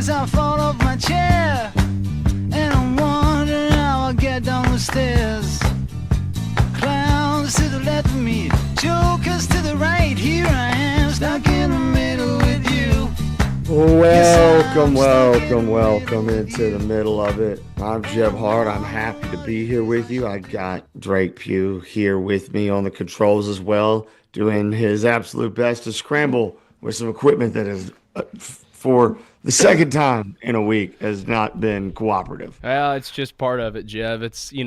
as I fall off my chair, and I'm wondering how I'll get down the stairs. Clowns to the left of me, jokers to the right. Here I am, stuck in the middle with you. Welcome into the middle of it. I'm Jeb Hart. I'm happy to be here with you. I got Drake Pugh here with me on the controls as well, doing his absolute best to scramble with some equipment that is, for the second time in a week, has not been cooperative. Well, it's just part of it, Jeb. It's, you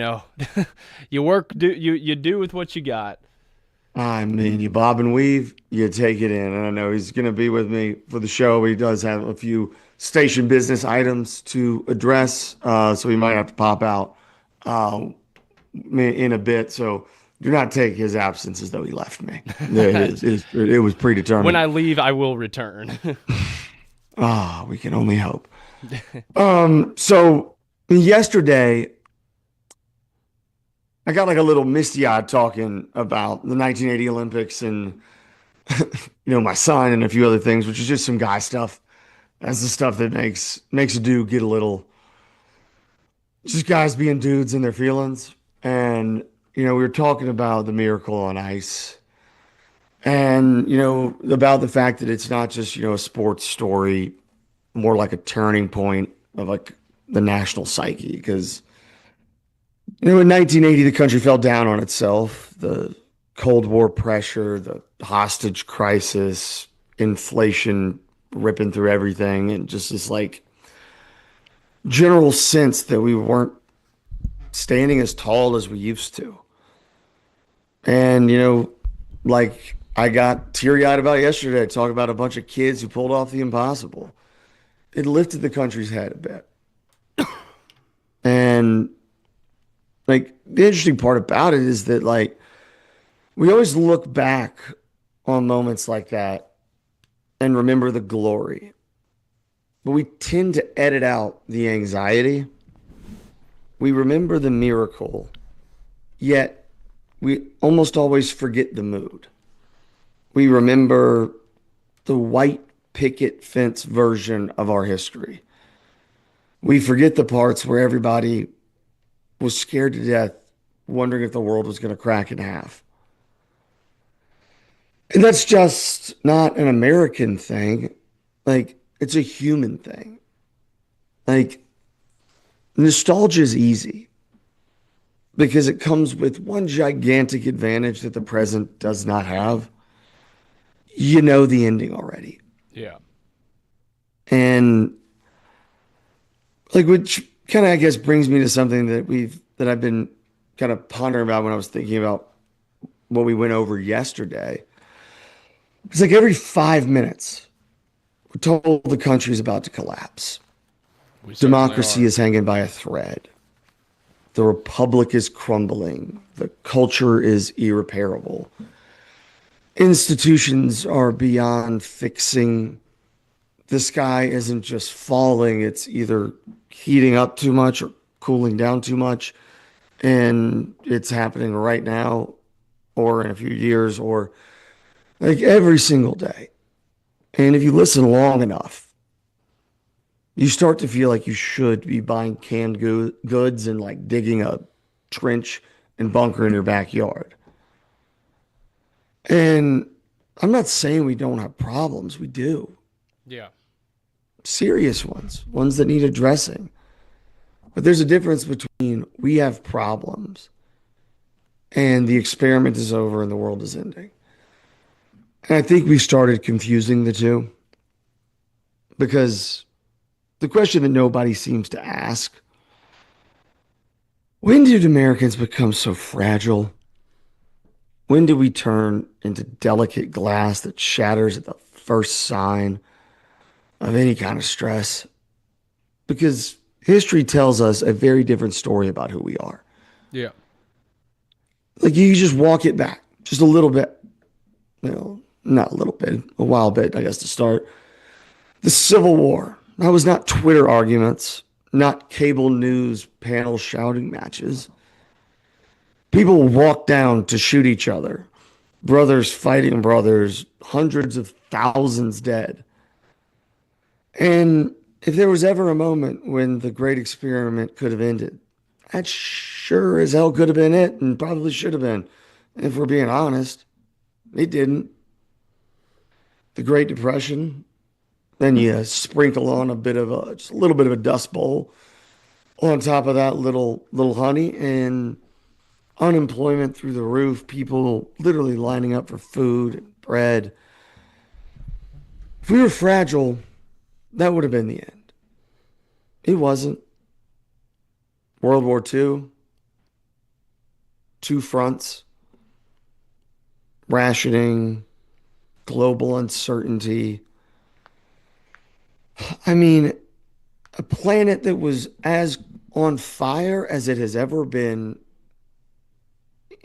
do with what you got. I mean, you bob and weave, you take it in. And I know he's going to be with me for the show. He does have a few station business items to address, so he might have to pop out in a bit. So do not take his absence as though he left me. It was predetermined. When I leave, I will return. We can only hope. So yesterday, I got like a little misty-eyed talking about the 1980 Olympics and, my son and a few other things, which is just some guy stuff. That's the stuff that makes a dude get a little, just guys being dudes in their feelings. And, we were talking about the miracle on ice and, about the fact that it's not just, a sports story, more like a turning point of like the national psyche. Because in 1980, the country fell down on itself. The Cold War pressure, the hostage crisis, inflation ripping through everything, and just this like general sense that we weren't standing as tall as we used to. And, like I got teary-eyed about yesterday, talking about a bunch of kids who pulled off the impossible. It lifted the country's head a bit. And like the interesting part about it is that like we always look back on moments like that and remember the glory, but we tend to edit out the anxiety. We remember the miracle, yet we almost always forget the mood. We remember the white picket fence version of our history. We forget the parts where everybody was scared to death, wondering if the world was going to crack in half. And that's just not an American thing. Like, it's a human thing. Like, nostalgia is easy because it comes with one gigantic advantage that the present does not have. You know the ending already. Yeah. And like, which kind of, I guess, brings me to something that I've been kind of pondering about when I was thinking about what we went over yesterday. It's like every 5 minutes, we're told the country is about to collapse. Democracy is hanging by a thread. The republic is crumbling. The culture is irreparable. Institutions are beyond fixing. The sky isn't just falling. It's either heating up too much or cooling down too much. And it's happening right now or in a few years or like every single day. And if you listen long enough, you start to feel like you should be buying canned goods and like digging a trench and bunker in your backyard. And I'm not saying we don't have problems. We do. Yeah. Serious ones that need addressing. But there's a difference between we have problems and the experiment is over and the world is ending. And I think we started confusing the two because the question that nobody seems to ask, when did Americans become so fragile? When do we turn into delicate glass that shatters at the first sign of any kind of stress? Because history tells us a very different story about who we are. Yeah. Like you just walk it back just a little bit, not a little bit, a while bit, I guess, to start. The Civil War. That was not Twitter arguments, not cable news panel shouting matches. People walked down to shoot each other. Brothers fighting brothers, hundreds of thousands dead. And If there was ever a moment when the great experiment could have ended, that sure as hell could have been it and probably should have been. If we're being honest, it didn't. The Great Depression, then you sprinkle on just a little bit of a dust bowl on top of that little honey, and unemployment through the roof, people literally lining up for food and bread. If we were fragile, that would have been the end. It wasn't. World War II, two fronts, rationing, global uncertainty. I mean, a planet that was as on fire as it has ever been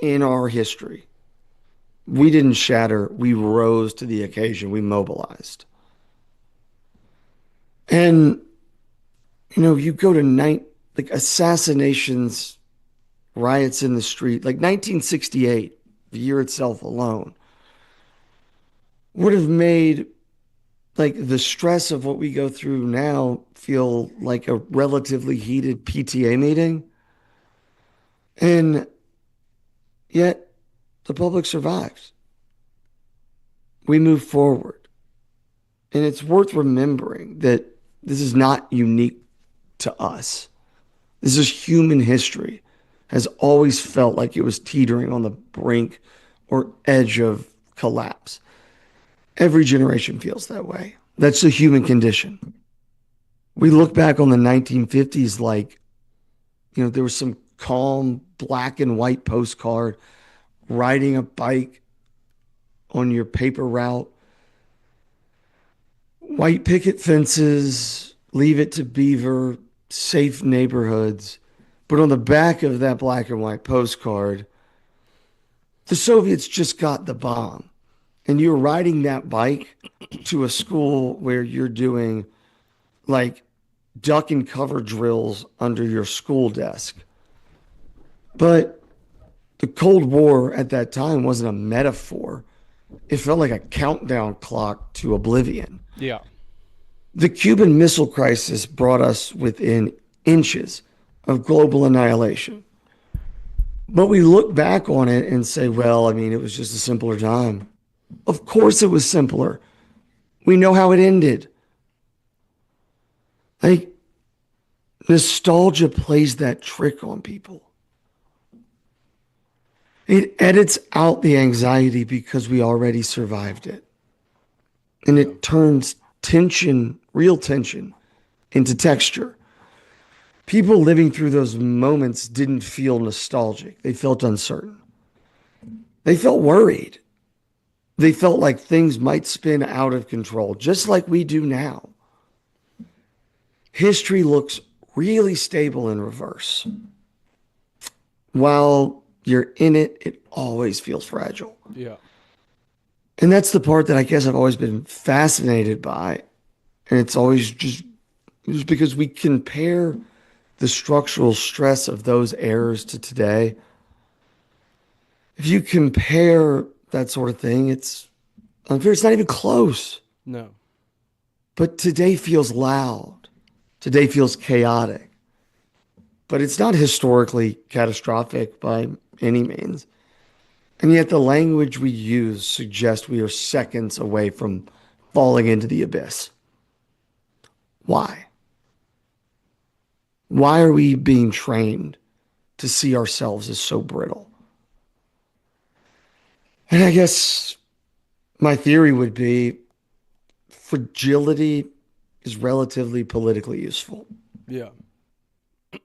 in our history. We didn't shatter, we rose to the occasion, we mobilized. And, you go to like assassinations, riots in the street, like 1968, the year itself alone, would have made like the stress of what we go through now feel like a relatively heated PTA meeting. And yet the public survives. We move forward. And it's worth remembering that this is not unique to us. This is human history, has always felt like it was teetering on the brink or edge of collapse. Every generation feels that way. That's the human condition. We look back on the 1950s like, there was some calm black and white postcard, riding a bike on your paper route, white picket fences, leave it to beaver, safe neighborhoods. But on the back of that black and white postcard, the Soviets just got the bomb. And you're riding that bike to a school where you're doing like duck and cover drills under your school desk. But the Cold War at that time wasn't a metaphor. It felt like a countdown clock to oblivion. Yeah. The Cuban Missile Crisis brought us within inches of global annihilation. But we look back on it and say, well, it was just a simpler time. Of course it was simpler. We know how it ended. Like, nostalgia plays that trick on people. It edits out the anxiety because we already survived it. And it turns tension, real tension, into texture. People living through those moments didn't feel nostalgic. They felt uncertain. They felt worried. They felt like things might spin out of control, just like we do now. History looks really stable in reverse. While you're in it, it always feels fragile. Yeah. And that's the part that I guess I've always been fascinated by. And it's always just because we compare the structural stress of those eras to today. If you compare that sort of thing, it's unfair. It's not even close. No. But today feels loud. Today feels chaotic. But it's not historically catastrophic by any means. And yet the language we use suggests we are seconds away from falling into the abyss. Why? Why are we being trained to see ourselves as so brittle? And I guess my theory would be fragility is relatively politically useful. Yeah.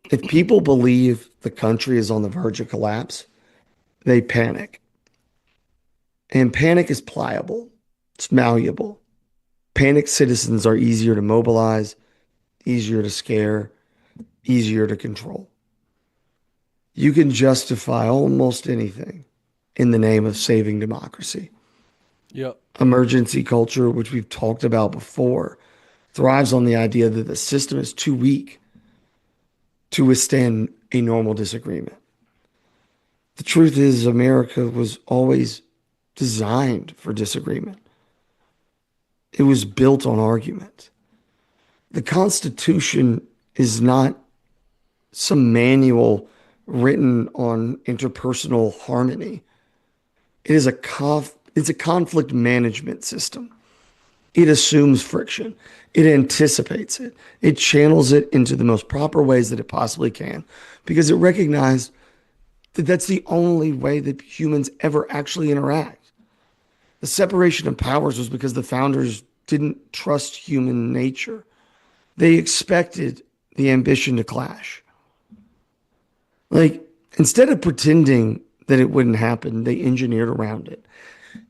If people believe the country is on the verge of collapse, they panic. And panic is pliable. It's malleable. Panicked citizens are easier to mobilize, easier to scare, easier to control. You can justify almost anything in the name of saving democracy. Yep. Emergency culture, which we've talked about before, thrives on the idea that the system is too weak to withstand a normal disagreement. The truth is, America was always designed for disagreement. It was built on argument. The Constitution is not some manual written on interpersonal harmony. It's a conflict management system. It assumes friction. It anticipates it. It channels it into the most proper ways that it possibly can because it recognized that that's the only way that humans ever actually interact. The separation of powers was because the founders didn't trust human nature. They expected the ambition to clash. Like, instead of pretending that it wouldn't happen, they engineered around it.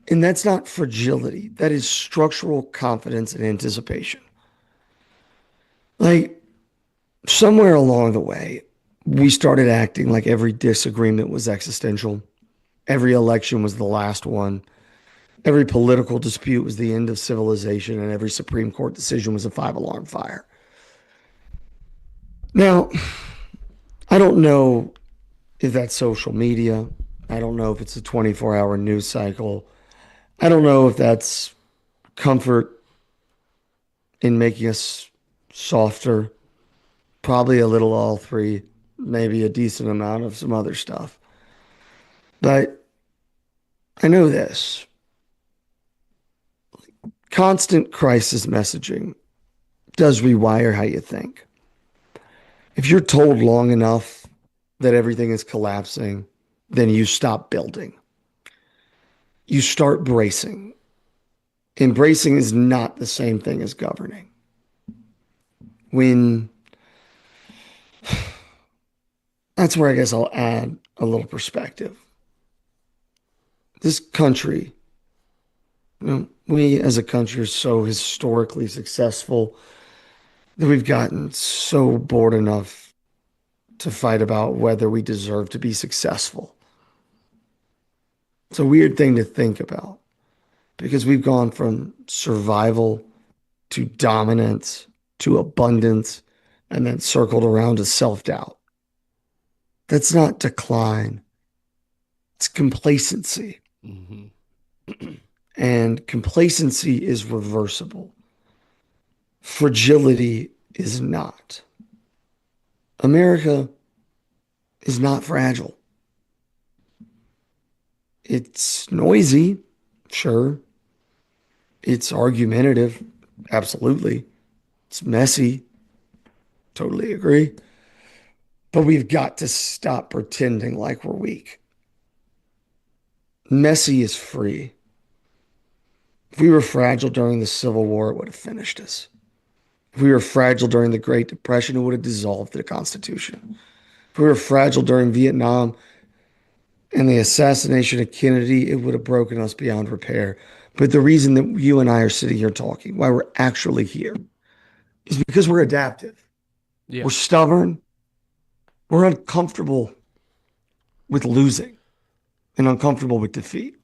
And that's not fragility, that is structural confidence and anticipation. Like, somewhere along the way, we started acting like every disagreement was existential, every election was the last one, every political dispute was the end of civilization, and every Supreme Court decision was a five-alarm fire. Now, I don't know if that's social media. I don't know if it's a 24-hour news cycle. I don't know if that's comfort in making us softer. Probably a little all three, maybe a decent amount of some other stuff. But I know this. Constant crisis messaging does rewire how you think. If you're told long enough that everything is collapsing, then you stop building. You start bracing. Embracing is not the same thing as governing. That's where I guess I'll add a little perspective. This country, we as a country are so historically successful that we've gotten so bored enough to fight about whether we deserve to be successful. It's a weird thing to think about because we've gone from survival to dominance to abundance and then circled around to self-doubt. That's not decline. It's complacency. Mm-hmm. And complacency is reversible. Fragility is not. America is not fragile. It's noisy, sure. It's argumentative, absolutely. It's messy, totally agree. But we've got to stop pretending like we're weak. Messy is free. If we were fragile during the Civil War, it would have finished us. If we were fragile during the Great Depression, it would have dissolved the Constitution. If we were fragile during Vietnam and the assassination of Kennedy, it would have broken us beyond repair. But the reason that you and I are sitting here talking, why we're actually here, is because we're adaptive. Yeah. We're stubborn. We're uncomfortable with losing and uncomfortable with defeat.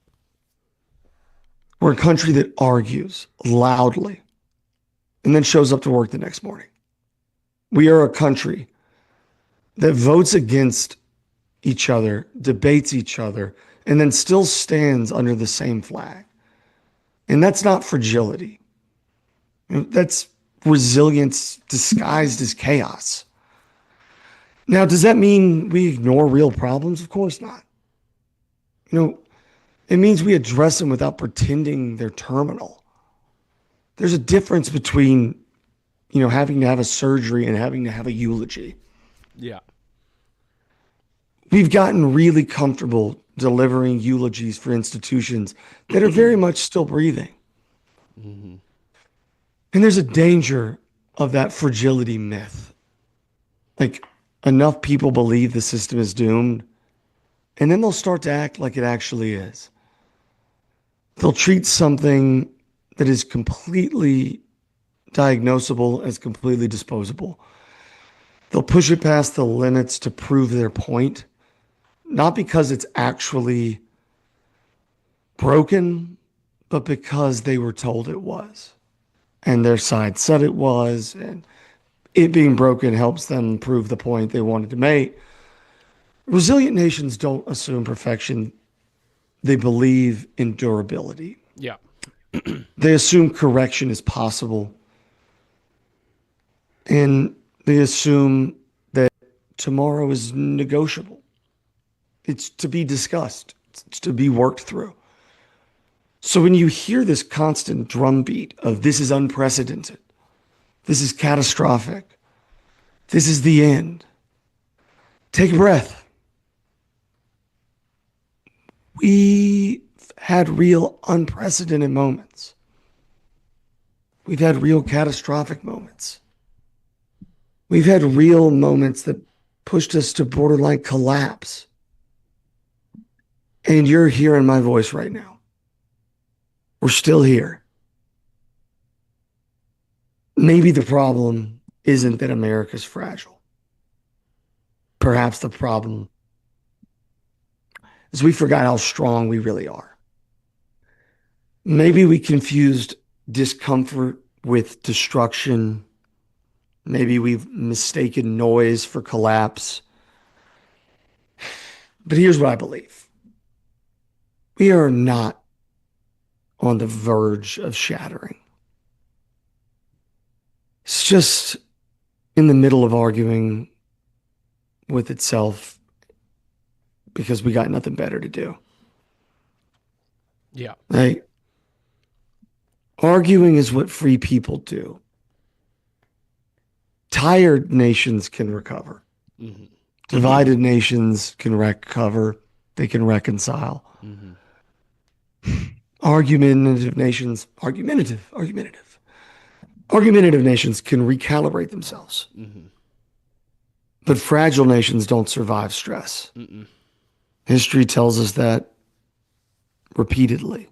We're a country that argues loudly and then shows up to work the next morning. We are a country that votes against each other, debates each other, and then still stands under the same flag. And that's not fragility. That's resilience disguised as chaos. Now, does that mean we ignore real problems? Of course not. It means we address them without pretending they're terminal. There's a difference between, having to have a surgery and having to have a eulogy. Yeah. We've gotten really comfortable delivering eulogies for institutions that are very much still breathing. Mm-hmm. And there's a danger of that fragility myth. Like, enough people believe the system is doomed, and then they'll start to act like it actually is. They'll treat something that is completely diagnosable as completely disposable. They'll push it past the limits to prove their point, not because it's actually broken, but because they were told it was. And their side said it was, and it being broken helps them prove the point they wanted to make. Resilient nations don't assume perfection. They believe in durability. Yeah. They assume correction is possible. And they assume that tomorrow is negotiable. It's to be discussed, it's to be worked through. So when you hear this constant drumbeat of this is unprecedented, this is catastrophic, this is the end, take a breath. We've had real unprecedented moments. We've had real catastrophic moments. We've had real moments that pushed us to borderline collapse. And you're hearing my voice right now. We're still here. Maybe the problem isn't that America's fragile. Perhaps the problem is we forgot how strong we really are. Maybe we confused discomfort with destruction. Maybe we've mistaken noise for collapse. But here's what I believe. We are not on the verge of shattering. It's just in the middle of arguing with itself because we got nothing better to do. Yeah. Like, arguing is what free people do. Tired nations can recover. Mm-hmm. Divided nations can recover. They can reconcile. Mm-hmm. Argumentative nations can recalibrate themselves. Mm-hmm. But fragile nations don't survive stress. Mm-mm. History tells us that repeatedly.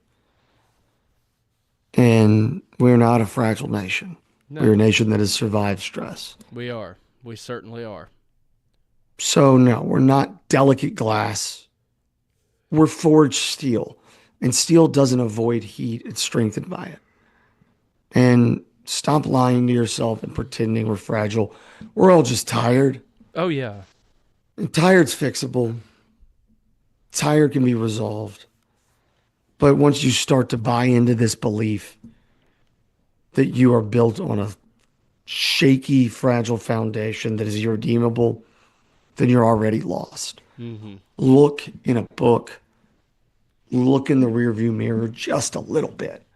And we're not a fragile nation. No. We're a nation that has survived stress. We are. We certainly are. So, no, we're not delicate glass. We're forged steel. And steel doesn't avoid heat, it's strengthened by it. And stop lying to yourself and pretending we're fragile. We're all just tired. Oh, yeah. And tired's fixable. Tired can be resolved. But once you start to buy into this belief that you are built on a shaky, fragile foundation that is irredeemable, then you're already lost. Mm-hmm. Look in a book, look in the rearview mirror just a little bit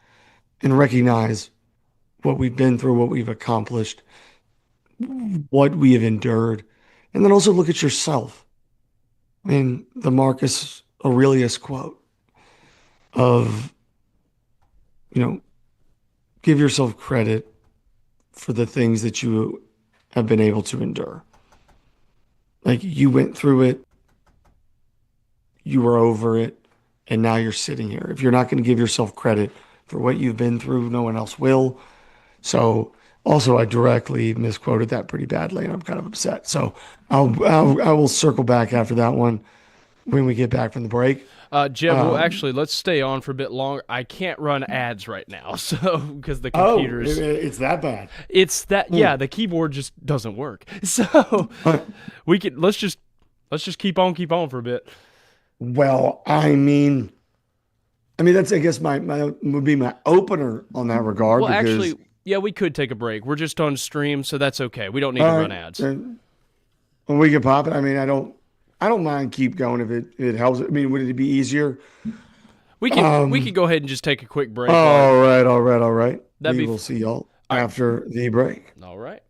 and recognize what we've been through, what we've accomplished, what we have endured. And then also look at yourself. I mean, the Marcus Aurelius quote of, give yourself credit for the things that you have been able to endure. Like, you went through it, you were over it, and now you're sitting here. If you're not going to give yourself credit for what you've been through, no one else will. So also, I directly misquoted that pretty badly, and I'm kind of upset. So I will circle back after that one when we get back from the break. Jeb, well, actually, let's stay on for a bit longer. I can't run ads right now, so because the Oh, computer's it's that bad. it's that yeah, the keyboard just doesn't work. So we could let's just keep on for a bit. Well, I mean that's I guess my would be my opener on that regard. Well, because, actually, yeah, we could take a break. We're just on stream, so that's okay. We don't need to all run right, ads. then we can pop it. I mean, I don't mind keep going if it helps. I mean, would it be easier? We could go ahead and just take a quick break. All right. That'd We be will see y'all all right. after the break. All right.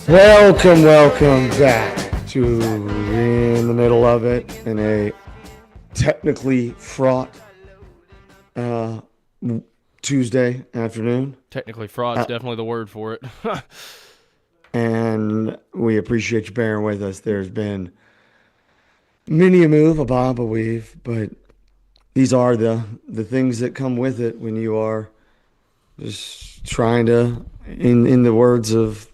Welcome back to In the Middle of It in a technically fraught uh, Tuesday afternoon. Technically, fraud's definitely the word for it. And we appreciate you bearing with us. There's been many a move, a bob, a weave, but these are the things that come with it when you are just trying to, in the words of,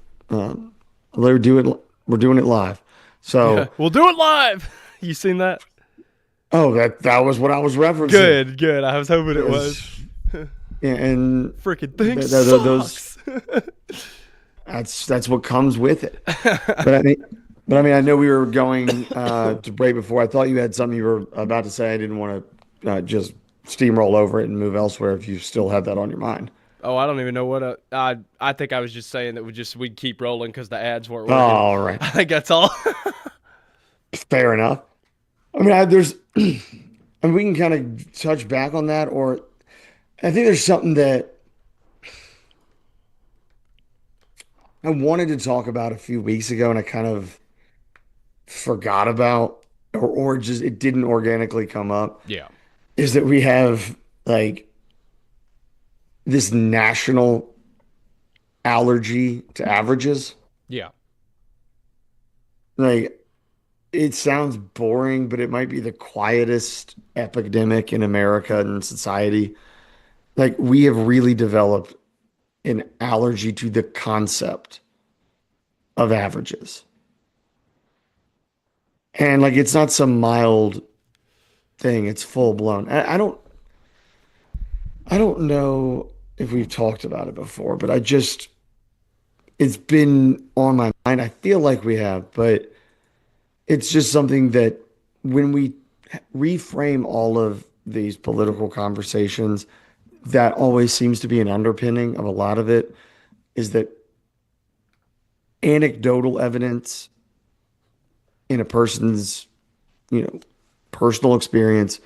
we're doing it live. Yeah, So, we'll do it live. You seen that? oh, that was what I was referencing. Good. I was hoping it was. Yeah, and Freaking thing those sucks. that's what comes with it. But I know we were going to break before. I thought you had something you were about to say. I didn't want to just steamroll over it and move elsewhere if you still had that on your mind. Oh, I don't even know what. I think I was just saying that we'd keep rolling because the ads weren't Oh, working. all right, I think that's all. fair enough. I mean, there's, I mean, we can kind of touch back on that, or I think there's something that I wanted to talk about a few weeks ago, and I kind of forgot about, or just it didn't organically come up. Yeah. Is that we have like this national allergy to averages. Yeah. Like, it sounds boring, but it might be the quietest epidemic in America and society. Like, we have really developed an allergy to the concept of averages. And like, it's not some mild thing, it's full blown. I don't know if we've talked about it before, but it's been on my mind. I feel like we have, but it's just something that when we reframe all of these political conversations, that always seems to be an underpinning of a lot of it is that anecdotal evidence in a person's, you know, personal experience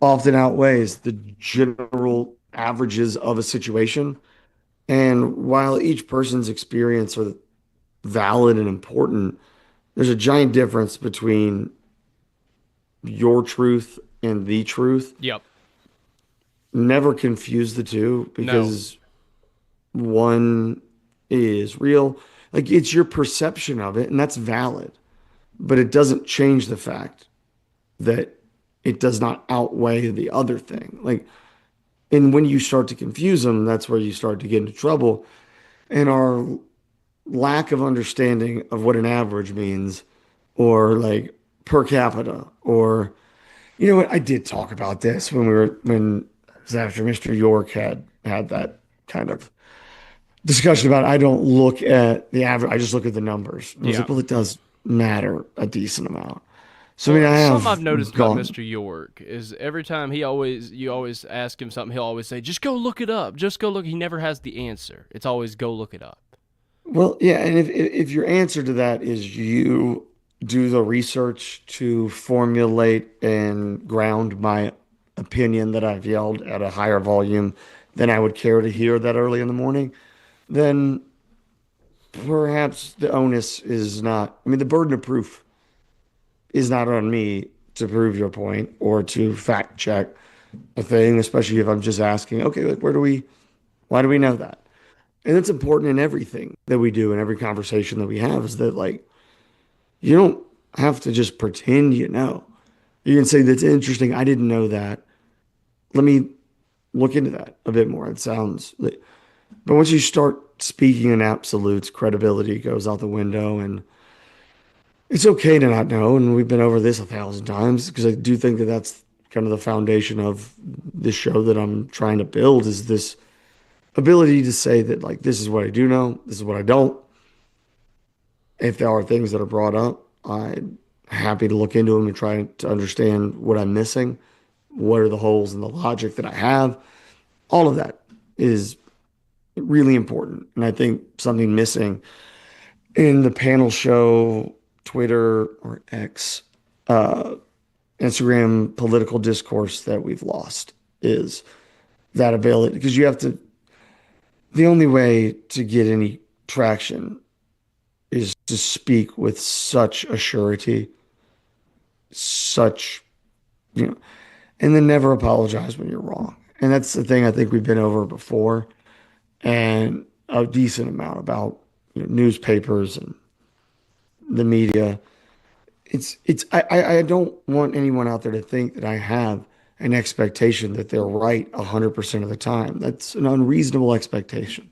often outweighs the general averages of a situation. And while each person's experience are valid and important, there's a giant difference between your truth and the truth. Yep. Never confuse the two No. because one is real. Like, it's your perception of it, and that's valid, but it doesn't change the fact that it does not outweigh the other thing. Like, and when you start to confuse them, that's where you start to get into trouble. And our lack of understanding of what an average means, or like per capita, or you know what? I did talk about this when it was after Mr. York had that kind of discussion about I don't look at the average, I just look at the numbers. And I was Yeah. like, well, it does matter a decent amount. So I mean, Well, I something I've have noticed about gone. Mr. York is every time you always ask him something, he'll always say, "Just go look it up. Just go look." He never has the answer. It's always go look it up. Well, yeah, and if your answer to that is you do the research to formulate and ground my opinion that I've yelled at a higher volume than I would care to hear that early in the morning, then perhaps the onus is not, I mean, the burden of proof is not on me to prove your point or to fact check a thing, especially if I'm just asking, okay, like, why do we know that? And it's important in everything that we do, in every conversation that we have, is that like you don't have to just pretend you know. You can say that's interesting. I didn't know that. Let me look into that a bit more. It sounds like, but once you start speaking in absolutes, credibility goes out the window, and it's okay to not know. And we've been over this 1,000 times because I do think that that's kind of the foundation of this show that I'm trying to build is this ability to say that like this is what I do know, this is what I don't. If there are things that are brought up, I'm happy to look into them and try to understand what I'm missing. What are the holes in the logic that I have? All of that is really important. And I think something missing in the panel show, Twitter or X, uh, Instagram political discourse that we've lost is that ability. Because you have to, the only way to get any traction is to speak with such a surety, such, you know, and then never apologize when you're wrong. And that's the thing I think we've been over before, and a decent amount about, newspapers and the media. I don't want anyone out there to think that I have an expectation that they're right 100% of the time. That's an unreasonable expectation.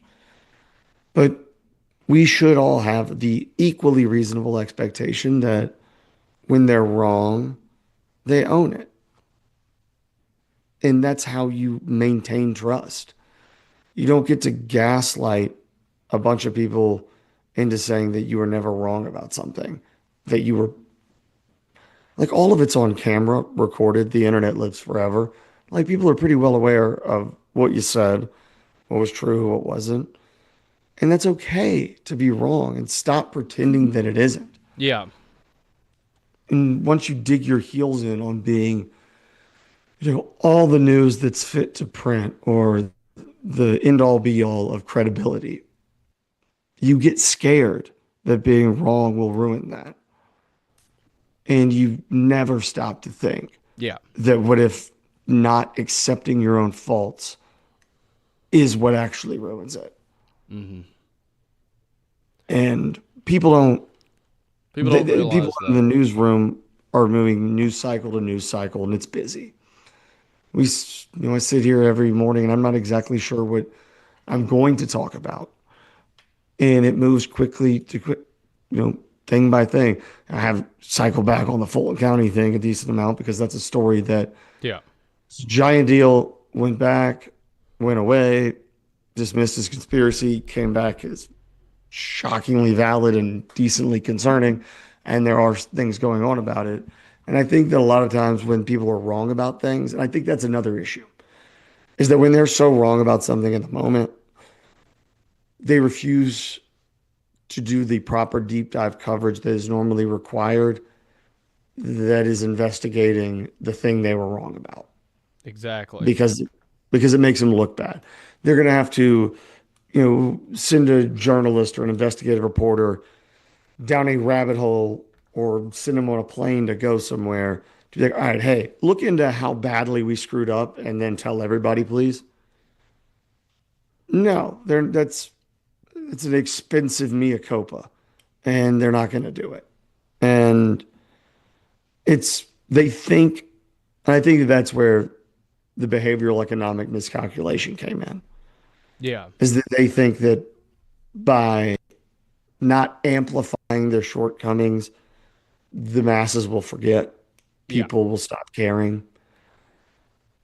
But we should all have the equally reasonable expectation that when they're wrong, they own it. And that's how you maintain trust. You don't get to gaslight a bunch of people into saying that you were never wrong about something, that you were like all of it's on camera, recorded. The internet lives forever. Like people are pretty well aware of what you said, what was true, what wasn't. And that's okay to be wrong and stop pretending that it isn't. Yeah. And once you dig your heels in on being, all the news that's fit to print or the end all be all of credibility, you get scared that being wrong will ruin that. And you never stop to think Yeah. that what if not accepting your own faults is what actually ruins it. Hmm. And people don't, People don't people realize in the that. newsroom are moving news cycle to news cycle, and it's busy. I sit here every morning, and I'm not exactly sure what I'm going to talk about, and it moves quickly to quick, thing by thing. I have cycle back on the Fulton County thing a decent amount because that's a story that Yeah. it's a giant deal, went back, went away, dismissed as conspiracy, came back as shockingly valid and decently concerning. And there are things going on about it. And I think that a lot of times when people are wrong about things, and I think that's another issue, is that when they're so wrong about something in the moment, they refuse to do the proper deep dive coverage that is normally required, that is investigating the thing they were wrong about, Exactly. because it makes them look bad. They're going to have to, send a journalist or an investigative reporter down a rabbit hole or send them on a plane to go somewhere to be like, all right, hey, look into how badly we screwed up and then tell everybody, please. No, that's it's an expensive mea culpa, and they're not going to do it. And they think, and I think that's where the behavioral economic miscalculation came in, Yeah. is that they think that by not amplifying their shortcomings, the masses will forget, Yeah. people will stop caring,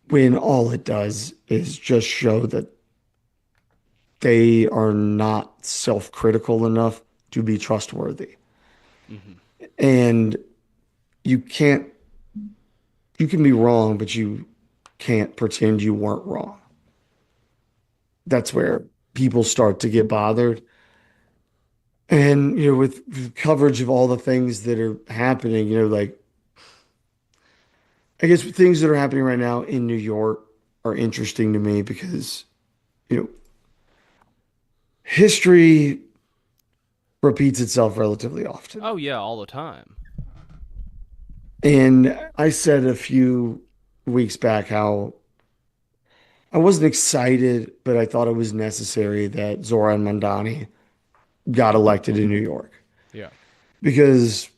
when all it does is just show that they are not self-critical enough to be trustworthy. Hmm. And you can't, you can be wrong, but you can't pretend you weren't wrong. That's where people start to get bothered. And, with coverage of all the things that are happening, like, I guess things that are happening right now in New York are interesting to me because, you know, history repeats itself relatively often. Oh yeah, all the time. And I said a few weeks back how I wasn't excited, but I thought it was necessary that Zoran Mandani got elected in New York Yeah. because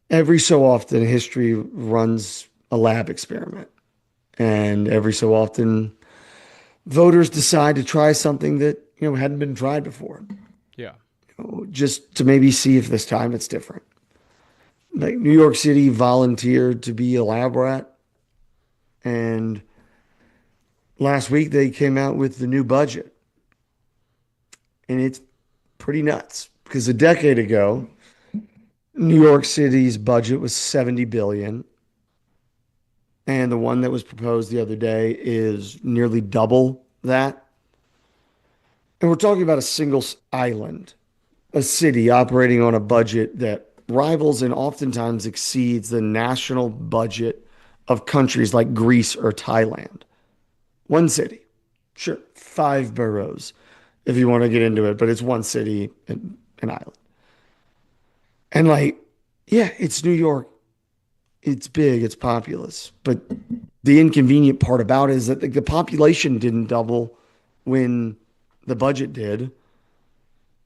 every so often history runs a lab experiment. And every so often voters decide to try something that, hadn't been tried before, Yeah. just to maybe see if this time it's different. Like New York City volunteered to be a lab rat, and last week they came out with the new budget, and it's pretty nuts because a decade ago, New York City's budget was 70 billion, and the one that was proposed the other day is nearly double that. And we're talking about a single island, a city operating on a budget that rivals and oftentimes exceeds the national budget of countries like Greece or Thailand. One city, sure, five boroughs if you want to get into it, but it's one city and an island. And like, yeah, it's New York. It's big, it's populous. But the inconvenient part about it is that the population didn't double when the budget did.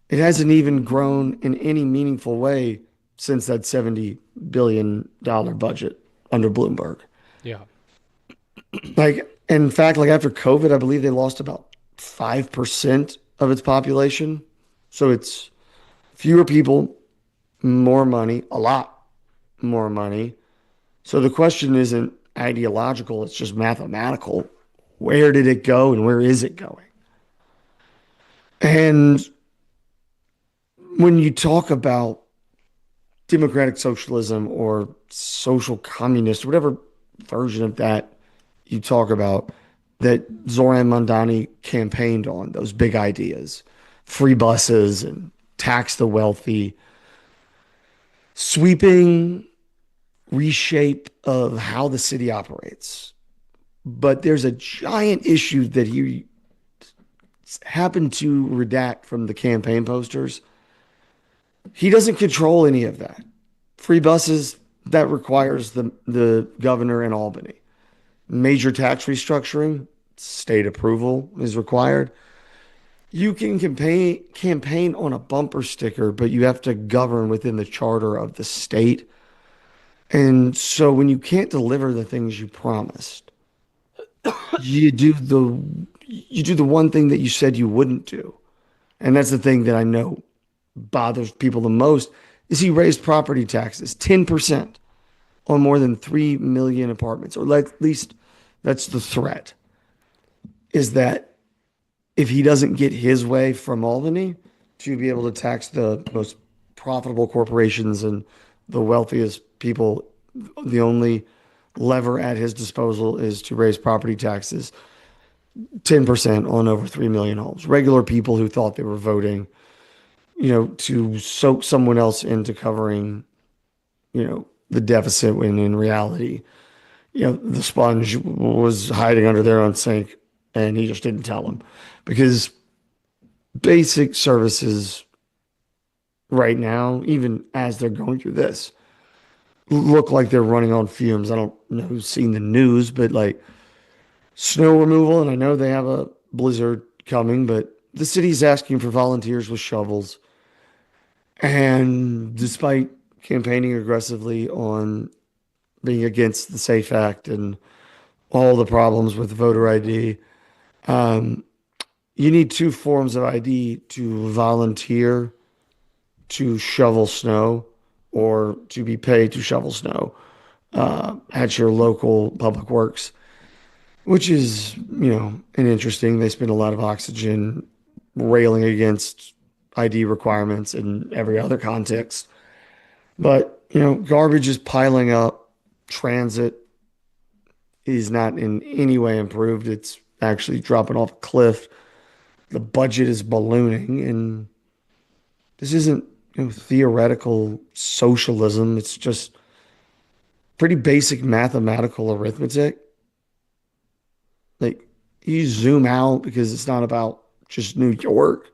It hasn't even grown in any meaningful way since that $70 billion budget under Bloomberg. Yeah. Like, in fact, like after COVID, I believe they lost about 5% of its population. So it's fewer people, more money, a lot more money. So the question isn't ideological, it's just mathematical. Where did it go and where is it going? And when you talk about democratic socialism or social communist, whatever version of that you talk about, that Zoran Mondani campaigned on, those big ideas, free buses and tax the wealthy, sweeping reshape of how the city operates. But there's a giant issue that he happened to redact from the campaign posters. He doesn't control any of that. Free buses, that requires the governor in Albany. Major tax restructuring, state approval is required. You can campaign on a bumper sticker, but you have to govern within the charter of the state. And so when you can't deliver the things you promised, you do the you do the one thing that you said you wouldn't do. And that's the thing that I know bothers people the most is he raised property taxes 10% on more than 3 million apartments, or at least that's the threat, is that if he doesn't get his way from Albany to be able to tax the most profitable corporations and the wealthiest people, the only lever at his disposal is to raise property taxes 10% on over 3 million homes. Regular people who thought they were voting, to soak someone else into covering, the deficit when in reality, the sponge was hiding under their own sink and he just didn't tell them because basic services right now, even as they're going through this, look like they're running on fumes. I don't know who's seen the news, but like snow removal, and I know they have a blizzard coming, but the city's asking for volunteers with shovels. And despite campaigning aggressively on being against the SAFE Act and all the problems with voter ID, you need two forms of ID to volunteer to shovel snow or to be paid to shovel snow at your local public works, which is, an interesting. They spend a lot of oxygen railing against ID requirements in every other context. But, garbage is piling up. Transit is not in any way improved. It's actually dropping off a cliff. The budget is ballooning. And this isn't, theoretical socialism. It's just pretty basic mathematical arithmetic. Like, you zoom out because it's not about just New York.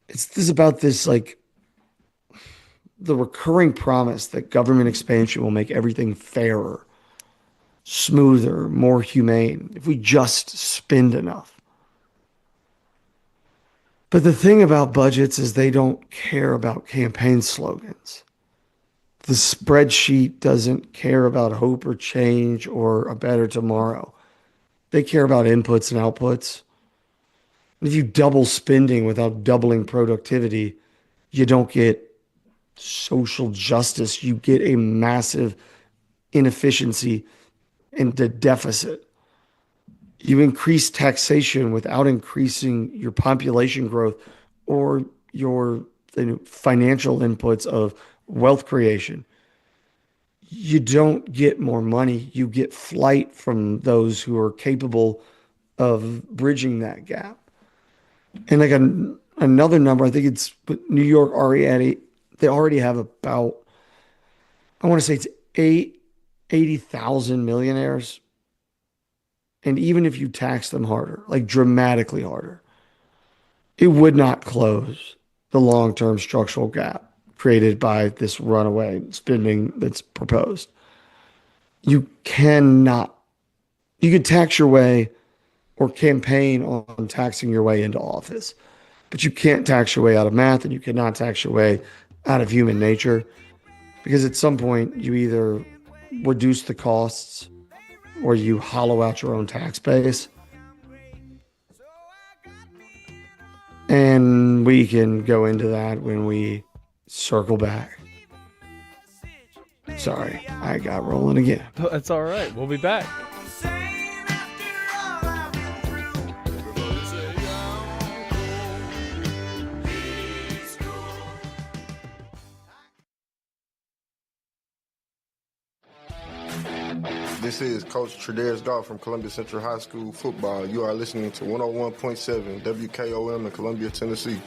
This about this, like, the recurring promise that government expansion will make everything fairer, smoother, more humane if we just spend enough. But the thing about budgets is they don't care about campaign slogans. The spreadsheet doesn't care about hope or change or a better tomorrow. They care about inputs and outputs. If you double spending without doubling productivity, you don't get social justice. You get a massive inefficiency and the deficit. You increase taxation without increasing your population growth or your financial inputs of wealth creation. You don't get more money. You get flight from those who are capable of bridging that gap. And like another number, I think it's New York already, they already have about, I want to say it's 80,000 millionaires. And even if you tax them harder, like dramatically harder, it would not close the long-term structural gap created by this runaway spending that's proposed. You cannot, you could tax your way or campaign on taxing your way into office, but you can't tax your way out of math, and you cannot tax your way out of human nature, because at some point you either reduce the costs or you hollow out your own tax base. And we can go into that when we circle back. Sorry, I got rolling again. That's all right. We'll be back. This is Coach Tredaris Goff from Columbia Central High School football. You are listening to 101.7 WKOM in Columbia, Tennessee.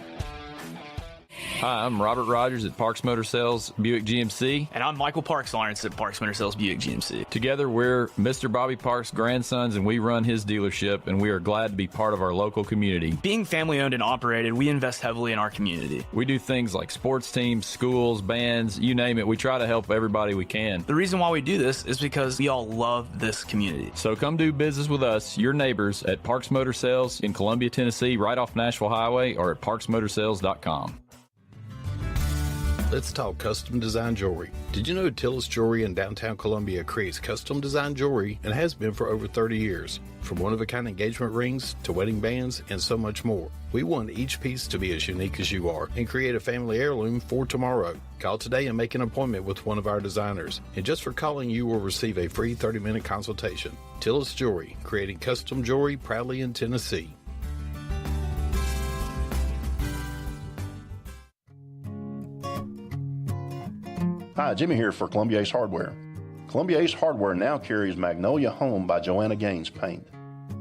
Hi, I'm Robert Rogers at Parks Motor Sales Buick GMC. And I'm Michael Parks Lawrence at Parks Motor Sales Buick GMC. Together, we're Mr. Bobby Parks' grandsons, and we run his dealership, and we are glad to be part of our local community. Being family owned and operated, we invest heavily in our community. We do things like sports teams, schools, bands, you name it. We try to help everybody we can. The reason why we do this is because we all love this community. So come do business with us, your neighbors, at Parks Motor Sales in Columbia, Tennessee, right off Nashville Highway, or at parksmotorsales.com. Let's talk custom design jewelry. Did you know Tillis Jewelry in downtown Columbia creates custom design jewelry and has been for over 30 years? From one-of-a-kind engagement rings to wedding bands and so much more. We want each piece to be as unique as you are and create a family heirloom for tomorrow. Call today and make an appointment with one of our designers. And just for calling, you will receive a free 30-minute consultation. Tillis Jewelry, creating custom jewelry proudly in Tennessee. Hi, Jimmy here for Columbia Ace Hardware. Columbia Ace Hardware now carries Magnolia Home by Joanna Gaines paint.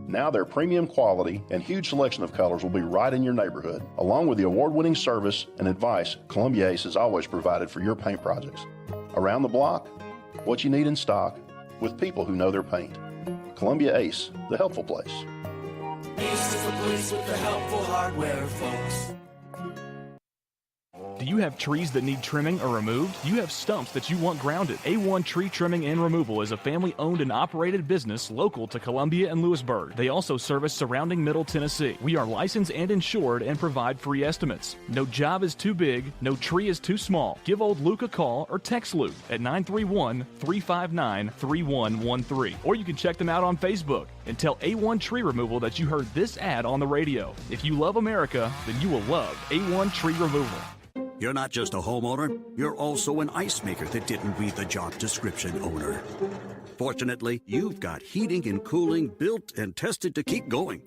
Now their premium quality and huge selection of colors will be right in your neighborhood. Along with the award-winning service and advice Columbia Ace has always provided for your paint projects. Around the block, what you need in stock, with people who know their paint. Columbia Ace, the helpful place. Ace is the place with the helpful hardware, folks. Do you have trees that need trimming or removed? Do you have stumps that you want grounded? A1 Tree Trimming and Removal is a family-owned and operated business local to Columbia and Lewisburg. They also service surrounding Middle Tennessee. We are licensed and insured and provide free estimates. No job is too big, no tree is too small. Give old Luke a call or text Luke at 931-359-3113. Or you can check them out on Facebook and tell A1 Tree Removal that you heard this ad on the radio. If you love America, then you will love A1 Tree Removal. You're not just a homeowner, you're also an ice maker that didn't read the job description owner. Fortunately, you've got heating and cooling built and tested to keep going.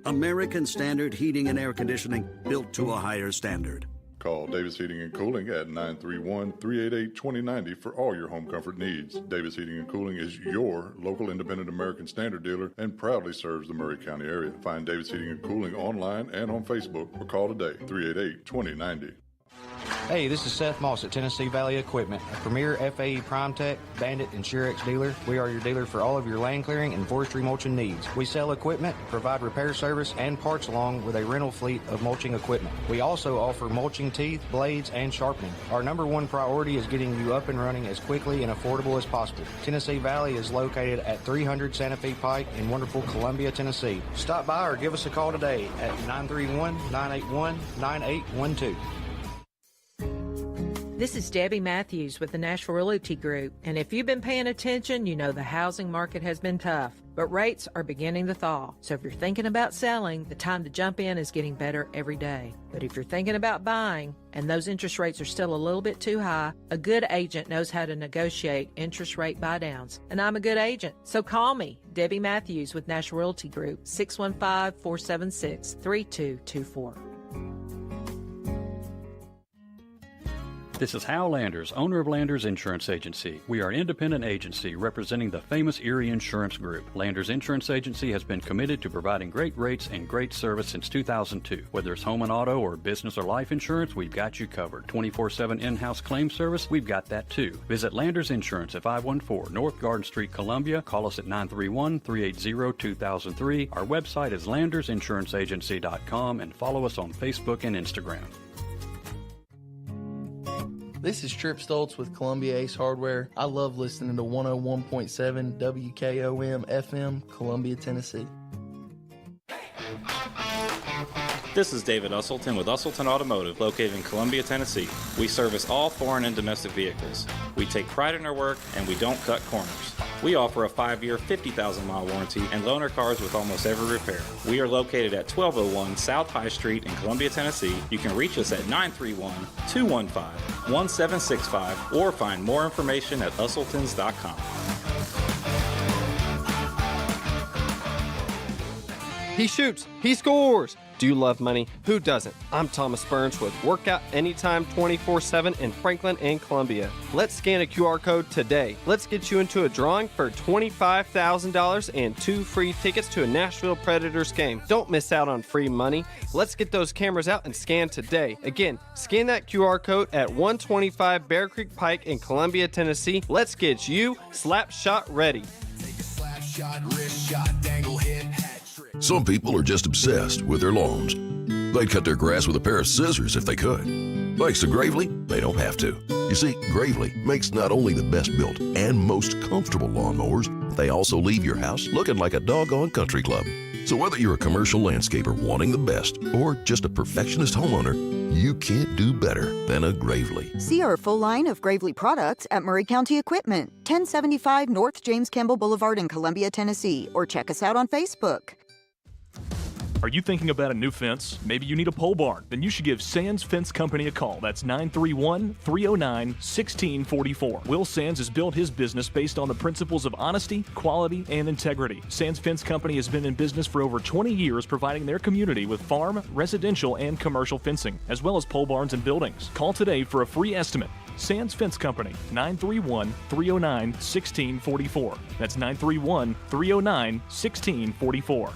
American Standard Heating and Air Conditioning, built to a higher standard. Call Davis Heating and Cooling at 931-388-2090 for all your home comfort needs. Davis Heating and Cooling is your local independent American Standard dealer and proudly serves the Murray County area. Find Davis Heating and Cooling online and on Facebook or call today, 388-2090. Hey, this is Seth Moss at Tennessee Valley Equipment, a premier FAE PrimeTech, Bandit, and Surex dealer. We are your dealer for all of your land clearing and forestry mulching needs. We sell equipment, provide repair service, and parts along with a rental fleet of mulching equipment. We also offer mulching teeth, blades, and sharpening. Our number one priority is getting you up and running as quickly and affordable as possible. Tennessee Valley is located at 300 Santa Fe Pike in wonderful Columbia, Tennessee. Stop by or give us a call today at 931-981-9812. This is Debbie Matthews with the Nashville Realty Group, and if you've been paying attention, you know the housing market has been tough, but rates are beginning to thaw. So if you're thinking about selling, the time to jump in is getting better every day. But if you're thinking about buying, and those interest rates are still a little bit too high, a good agent knows how to negotiate interest rate buydowns, and I'm a good agent. So call me, Debbie Matthews with Nashville Realty Group, 615-476-3224. This is Hal Landers, owner of Landers Insurance Agency. We are an independent agency representing the famous Erie Insurance Group. Landers Insurance Agency has been committed to providing great rates and great service since 2002. Whether it's home and auto or business or life insurance, we've got you covered. 24/7 in-house claim service, we've got that too. Visit Landers Insurance at 514 North Garden Street, Columbia. Call us at 931-380-2003. Our website is landersinsuranceagency.com and follow us on Facebook and Instagram. This is Trip Stoltz with Columbia Ace Hardware. I love listening to 101.7 WKOM FM, Columbia, Tennessee. This is David Usselton with Usselton Automotive, located in Columbia, Tennessee. We service all foreign and domestic vehicles. We take pride in our work, and we don't cut corners. We offer a 5-year, 50,000-mile warranty and loan our cars with almost every repair. We are located at 1201 South High Street in Columbia, Tennessee. You can reach us at 931-215-1765 or find more information at usseltons.com. He shoots. He scores. Do you love money? Who doesn't? I'm Thomas Burns with Workout Anytime 24/7 in Franklin and Columbia. Let's scan a QR code today. Let's get you into a drawing for $25,000 and 2 free tickets to a Nashville Predators game. Don't miss out on free money. Let's get those cameras out and scan today. Again, scan that QR code at 125 Bear Creek Pike in Columbia, Tennessee. Let's get you slap shot ready. Take a slap shot, wrist shot, dangle, hit, hat trick. Some people are just obsessed with their lawns. They'd cut their grass with a pair of scissors if they could. Thanks to Gravely, they don't have to. You see, Gravely makes not only the best built and most comfortable lawnmowers, they also leave your house looking like a doggone country club. So whether you're a commercial landscaper wanting the best or just a perfectionist homeowner, you can't do better than a Gravely. See our full line of Gravely products at Murray County Equipment, 1075 North James Campbell Boulevard in Columbia, Tennessee, or check us out on Facebook. Are you thinking about a new fence? Maybe you need a pole barn? Then you should give Sands Fence Company a call. That's 931-309-1644. Will Sands has built his business based on the principles of honesty, quality, and integrity. Sands Fence Company has been in business for over 20 years, providing their community with farm, residential, and commercial fencing, as well as pole barns and buildings. Call today for a free estimate. Sands Fence Company, 931-309-1644. That's 931-309-1644.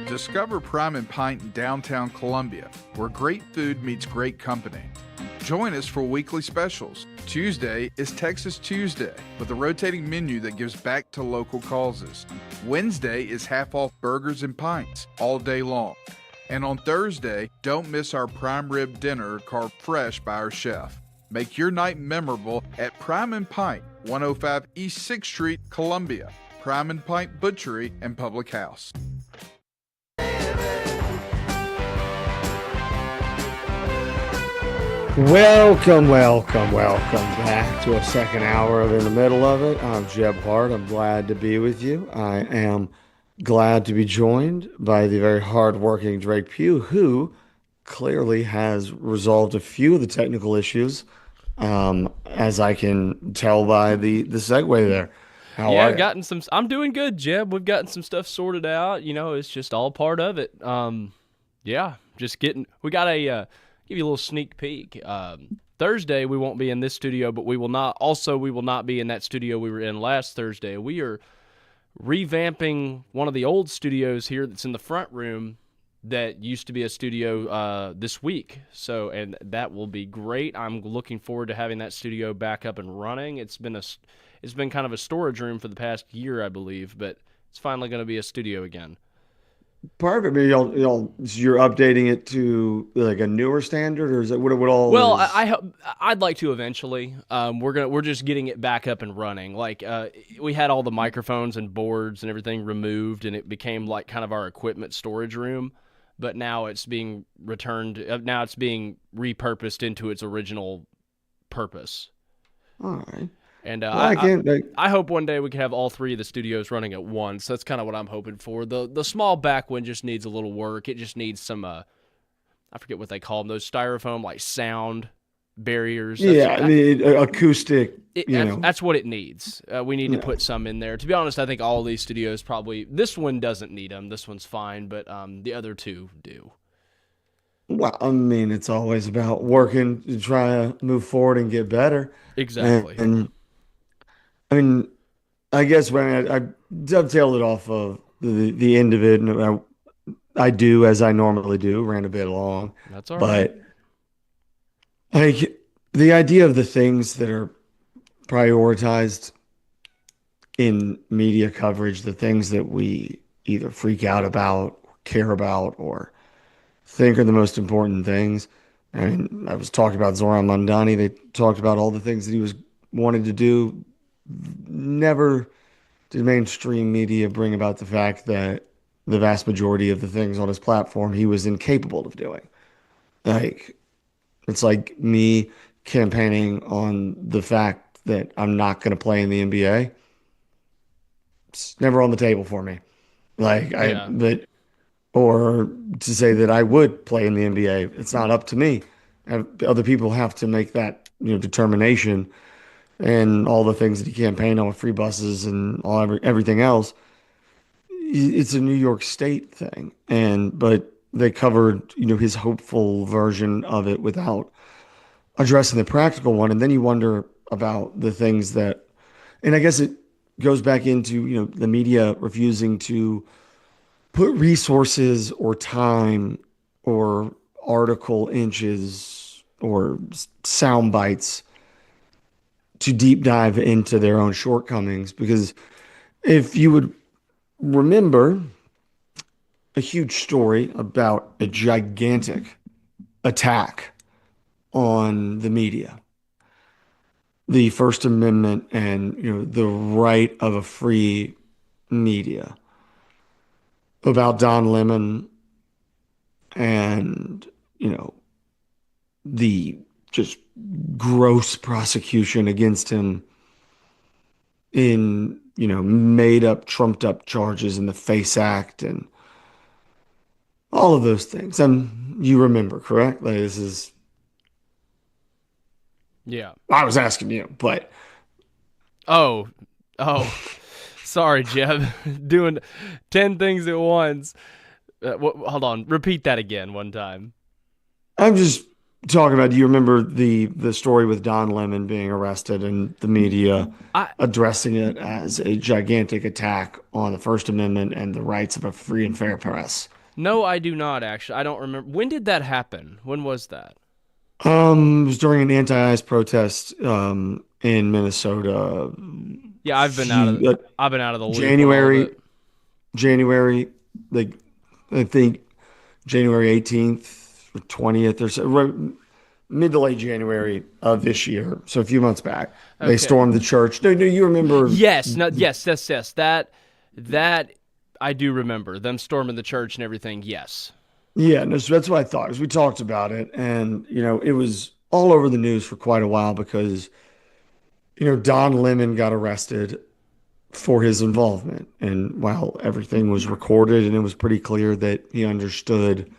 Discover Prime and Pint in downtown Columbia, where great food meets great company. Join us for weekly specials. Tuesday is Texas Tuesday, with a rotating menu that gives back to local causes. Wednesday is half-off burgers and pints all day long. And on Thursday, don't miss our prime rib dinner carved fresh by our chef. Make your night memorable at Prime and Pint, 105 East 6th Street, Columbia. Prime and Pint Butchery and Public House. Welcome back to a second hour of In the Middle of It. I'm Jeb Hart. I'm glad to be with you. I am glad to be joined by the very hardworking Drake Pugh, who clearly has resolved a few of the technical issues, as I can tell by the segue there. How are you? I'm doing good, Jeb. We've gotten some stuff sorted out. You know, it's just all part of it. We got a give you a little sneak peek. Thursday we won't be in this studio, but we will not be in that studio we were in last Thursday. We are revamping one of the old studios here that's in the front room that used to be a studio this week. And that will be great. I'm looking forward to having that studio back up and running. It's been kind of a storage room for the past year, I believe, but it's finally going to be a studio again. Perfect. Maybe you're updating it to like a newer standard, or is it what all? Well, I'd like to eventually. We're just getting it back up and running. Like we had all the microphones and boards and everything removed, and it became like kind of our equipment storage room. But now it's being returned. Now it's being repurposed into its original purpose. All right. And I hope one day we can have all three of the studios running at once. That's kind of what I'm hoping for. The small back one just needs a little work. It just needs some, I forget what they call them, those styrofoam like sound barriers. Acoustic. That's what it needs. We need to put some in there. To be honest, I think all of these studios this one doesn't need them. This one's fine, but the other two do. Well, I mean, it's always about working to try to move forward and get better. Exactly. And I mean, I guess when I dovetailed it off of the end of it, and I do as I normally do, ran a bit long. That's all right. But the idea of the things that are prioritized in media coverage, the things that we either freak out about, care about, or think are the most important things, I mean, I was talking about Zoran Mondani. They talked about all the things that he was wanted to do. Never did mainstream media bring about the fact that the vast majority of the things on his platform he was incapable of doing. Like, it's like me campaigning on the fact that I'm not going to play in the NBA. It's never on the table for me. Yeah. But, or to say that I would play in the NBA, it's not up to me. Other people have to make that, determination, and all the things that he campaigned on with free buses and everything else. It's a New York State thing, but they covered, his hopeful version of it without addressing the practical one. And then you wonder about the things that, and I guess it goes back into, the media refusing to put resources or time or article inches or sound bites to deep dive into their own shortcomings. Because if you would remember a huge story about a gigantic attack on the media, the First Amendment, and the right of a free media, about Don Lemon, and the just gross prosecution against him in made up, trumped up charges in the FACE Act and all of those things. And you remember, correct? Like, this is, Yeah. I was asking you, but Oh, sorry, Jeb. Doing 10 things at once. Hold on. Repeat that again one time. I'm just talking about, do you remember the story with Don Lemon being arrested and the media addressing it as a gigantic attack on the First Amendment and the rights of a free and fair press? No, I do not, actually. I don't remember. When did that happen? When was that? It was during an anti-ICE protest in Minnesota. Yeah, I've been out of the loop. January, like, I think January 18th or 20th or so, mid to late January of this year. So a few months back, they stormed the church. No, you remember? Yes. That I do remember, them storming the church and everything. Yes. Yeah, no, so that's what I thought, as we talked about it. And, it was all over the news for quite a while because, Don Lemon got arrested for his involvement. And while everything was recorded and it was pretty clear that he understood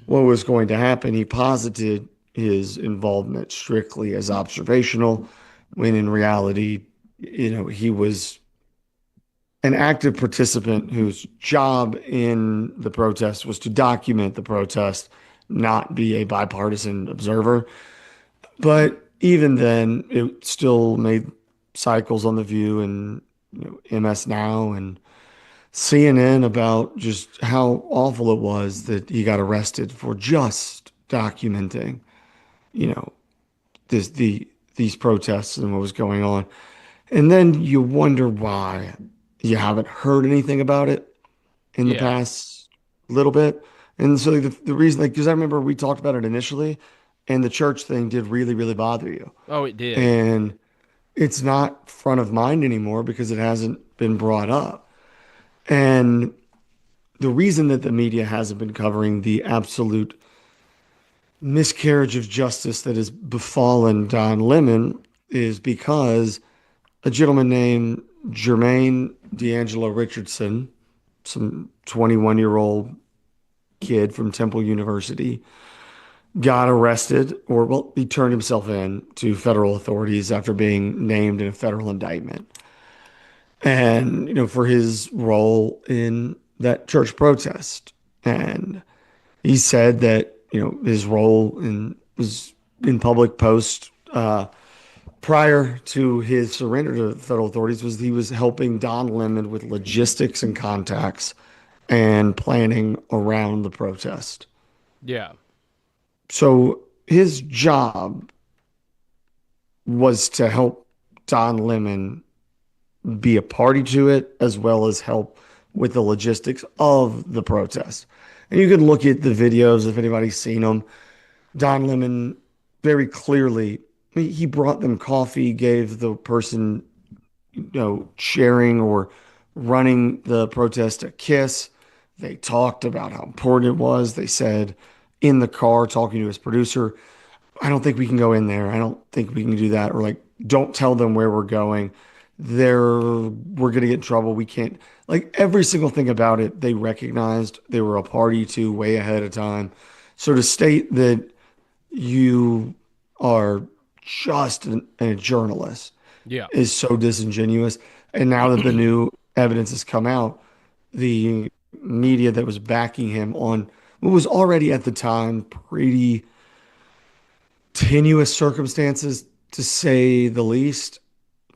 what was going to happen, he posited his involvement strictly as observational, when in reality, he was an active participant whose job in the protest was to document the protest, not be a bipartisan observer. But even then, it still made cycles on The View and MS Now and CNN about just how awful it was that he got arrested for just documenting, these protests and what was going on. And then you wonder why you haven't heard anything about it in the past little bit. And so the reason, because I remember we talked about it initially, and the church thing did really, really bother you. Oh, it did. And it's not front of mind anymore because it hasn't been brought up. And the reason that the media hasn't been covering the absolute miscarriage of justice that has befallen Don Lemon is because a gentleman named Jermaine D'Angelo Richardson, some 21-year-old kid from Temple University, got arrested, he turned himself in to federal authorities after being named in a federal indictment. And, for his role in that church protest. And he said that, his role was in public post prior to his surrender to federal authorities was he was helping Don Lemon with logistics and contacts and planning around the protest. Yeah. So his job was to help Don Lemon be a party to it, as well as help with the logistics of the protest. And you can look at the videos if anybody's seen them. Don Lemon very clearly, he brought them coffee, gave the person, sharing or running the protest a kiss. They talked about how important it was. They said in the car, talking to his producer, I don't think we can go in there. I don't think we can do that. Or like, don't tell them where we're going. We're gonna get in trouble. We can't, like, every single thing about it, they recognized they were a party to way ahead of time. So to state that you are just a journalist Yeah. is so disingenuous. And now that the new evidence has come out, the media that was backing him on what was already at the time pretty tenuous circumstances, to say the least.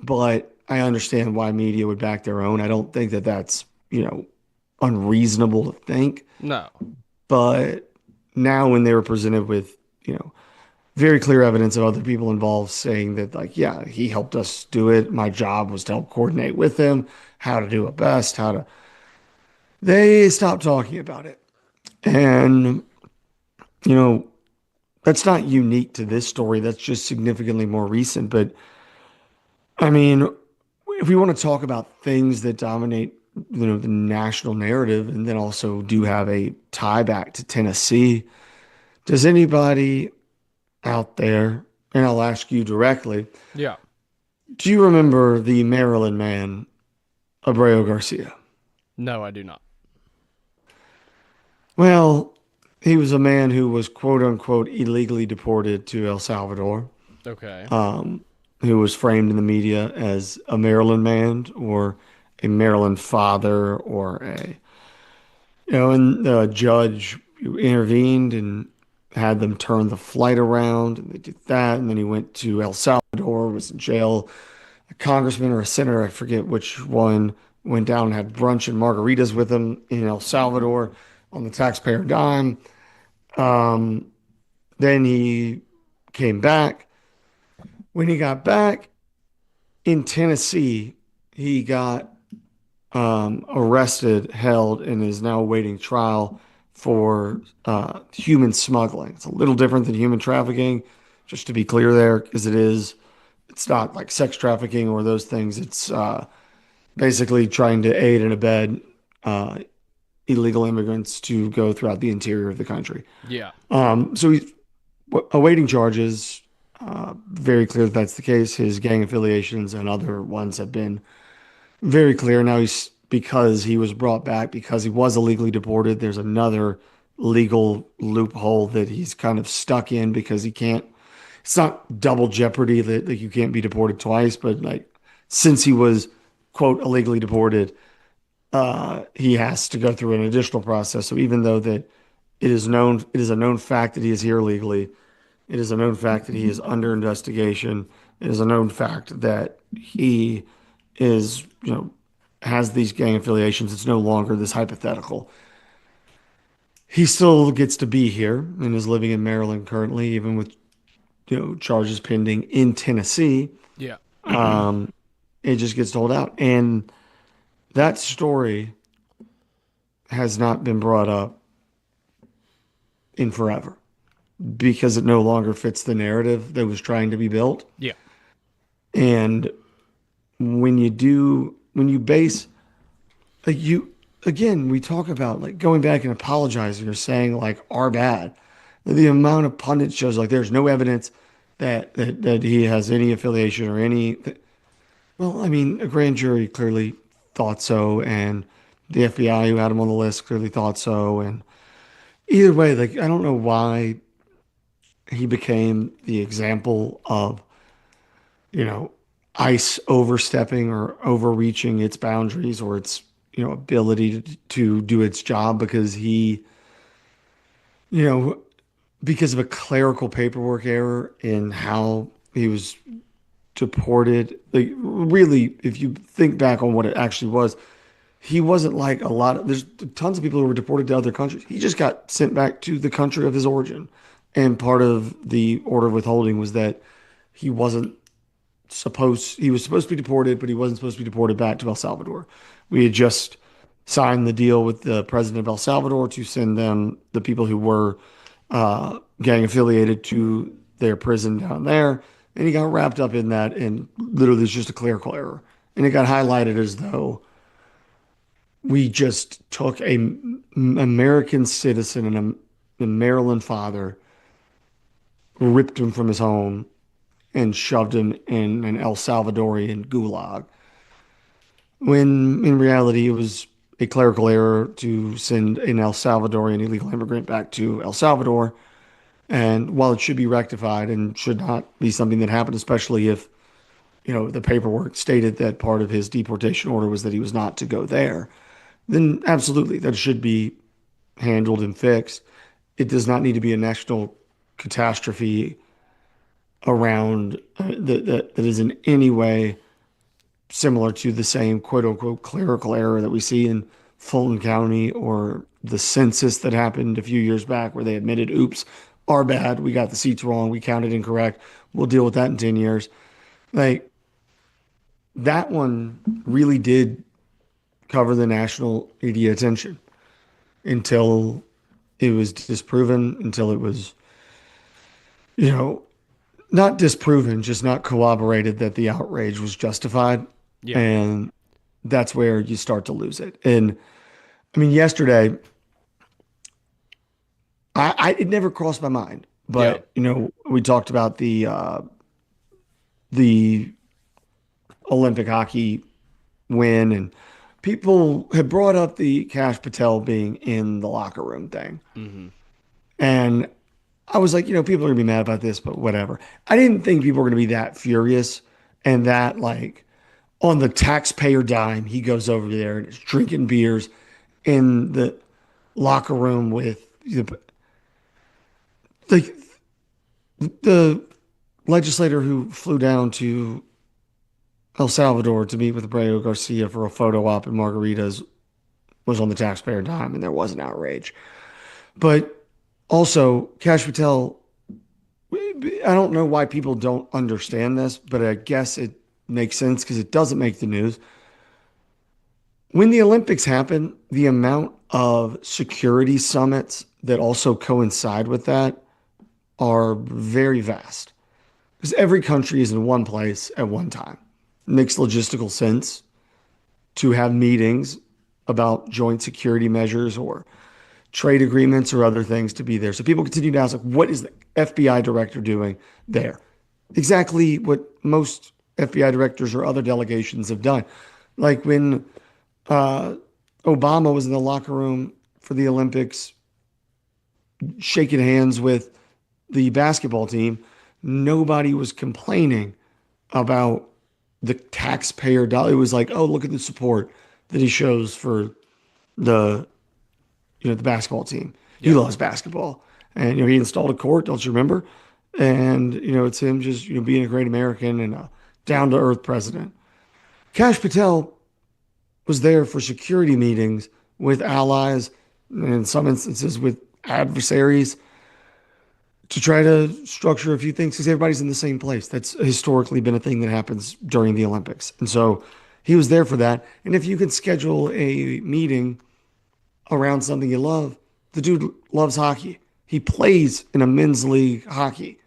But I understand why media would back their own. I don't think that that's, unreasonable to think. No. But now when they were presented with, very clear evidence of other people involved saying that, like, yeah, he helped us do it. My job was to help coordinate with him, how to do it best, they stopped talking about it. And, you know, that's not unique to this story. That's just significantly more recent. But I mean, if we want to talk about things that dominate, the national narrative and then also do have a tie back to Tennessee, does anybody out there, and I'll ask you directly, Yeah. do you remember the Maryland man, Abreu Garcia? No, I do not. Well, he was a man who was quote unquote illegally deported to El Salvador. Okay. Who was framed in the media as a Maryland man or a Maryland father or and the judge intervened and had them turn the flight around, and they did that. And then he went to El Salvador, was in jail. A congressman or a senator, I forget which one, went down and had brunch and margaritas with him in El Salvador on the taxpayer dime. Then he came back. When he got back in Tennessee, he got arrested, held, and is now awaiting trial for human smuggling. It's a little different than human trafficking, just to be clear there, because it's not like sex trafficking or those things. It's basically trying to aid and abet illegal immigrants to go throughout the interior of the country. Yeah. So he's awaiting charges. Very clear that that's the case. His gang affiliations and other ones have been very clear. Now because he was brought back because he was illegally deported, there's another legal loophole that he's kind of stuck in because he can't, it's not double jeopardy that like you can't be deported twice, but like since he was quote illegally deported, he has to go through an additional process. So even though that it is a known fact that he is here illegally, it is a known fact that he is under investigation. It is a known fact that he is, has these gang affiliations. It's no longer this hypothetical. He still gets to be here and is living in Maryland currently, even with, charges pending in Tennessee. Yeah. It just gets doled out. And that story has not been brought up in forever because it no longer fits the narrative that was trying to be built. Yeah. And when you base, like again, we talk about like going back and apologizing or saying like our bad. The amount of pundit shows like there's no evidence that he has any affiliation or any. Well, I mean, a grand jury clearly thought so, and the FBI who had him on the list clearly thought so. And either way, like I don't know why he became the example of, ICE overstepping or overreaching its boundaries or its, ability to do its job because he, because of a clerical paperwork error in how he was deported. Like really, if you think back on what it actually was, he wasn't like there's tons of people who were deported to other countries. He just got sent back to the country of his origin. And part of the order of withholding was that he was supposed to be deported, but he wasn't supposed to be deported back to El Salvador. We had just signed the deal with the president of El Salvador to send them the people who were gang affiliated to their prison down there. And he got wrapped up in that, and literally it's just a clerical error. And it got highlighted as though we just took American citizen and a Maryland father, ripped him from his home, and shoved him in an El Salvadorian gulag. When in reality, it was a clerical error to send an El Salvadorian illegal immigrant back to El Salvador. And while it should be rectified and should not be something that happened, especially if, the paperwork stated that part of his deportation order was that he was not to go there, then absolutely that should be handled and fixed. It does not need to be a national catastrophe around that is in any way similar to the same quote unquote clerical error that we see in Fulton County or the census that happened a few years back where they admitted, oops, our bad. We got the seats wrong. We counted incorrect. We'll deal with that in 10 years. Like that one really did cover the national media attention until it was disproven, until it was, not disproven, just not corroborated that the outrage was justified. Yeah. And that's where you start to lose it. And I mean, yesterday, it never crossed my mind, but we talked about the Olympic hockey win, and people had brought up the Kash Patel being in the locker room thing. Mm-hmm. And I was like, people are gonna be mad about this, but whatever. I didn't think people were gonna be that furious and that like on the taxpayer dime, he goes over there and is drinking beers in the locker room with the legislator who flew down to El Salvador to meet with Abreu Garcia for a photo op and margaritas was on the taxpayer dime, and there was an outrage. But also, Kash Patel, I don't know why people don't understand this, but I guess it makes sense because it doesn't make the news. When the Olympics happen, the amount of security summits that also coincide with that are very vast because every country is in one place at one time. It makes logistical sense to have meetings about joint security measures or trade agreements or other things to be there. So people continue to ask, like, what is the FBI director doing there? Exactly what most FBI directors or other delegations have done. Like when Obama was in the locker room for the Olympics, shaking hands with the basketball team, nobody was complaining about the taxpayer dollar. It was like, oh, look at the support that he shows for the basketball team. He loves basketball. And, he installed a court, don't you remember? And, it's him just, being a great American and a down-to-earth president. Kash Patel was there for security meetings with allies and in some instances with adversaries to try to structure a few things because everybody's in the same place. That's historically been a thing that happens during the Olympics. And so he was there for that. And if you can schedule a meeting around something you love, the dude loves hockey. He plays in a men's league hockey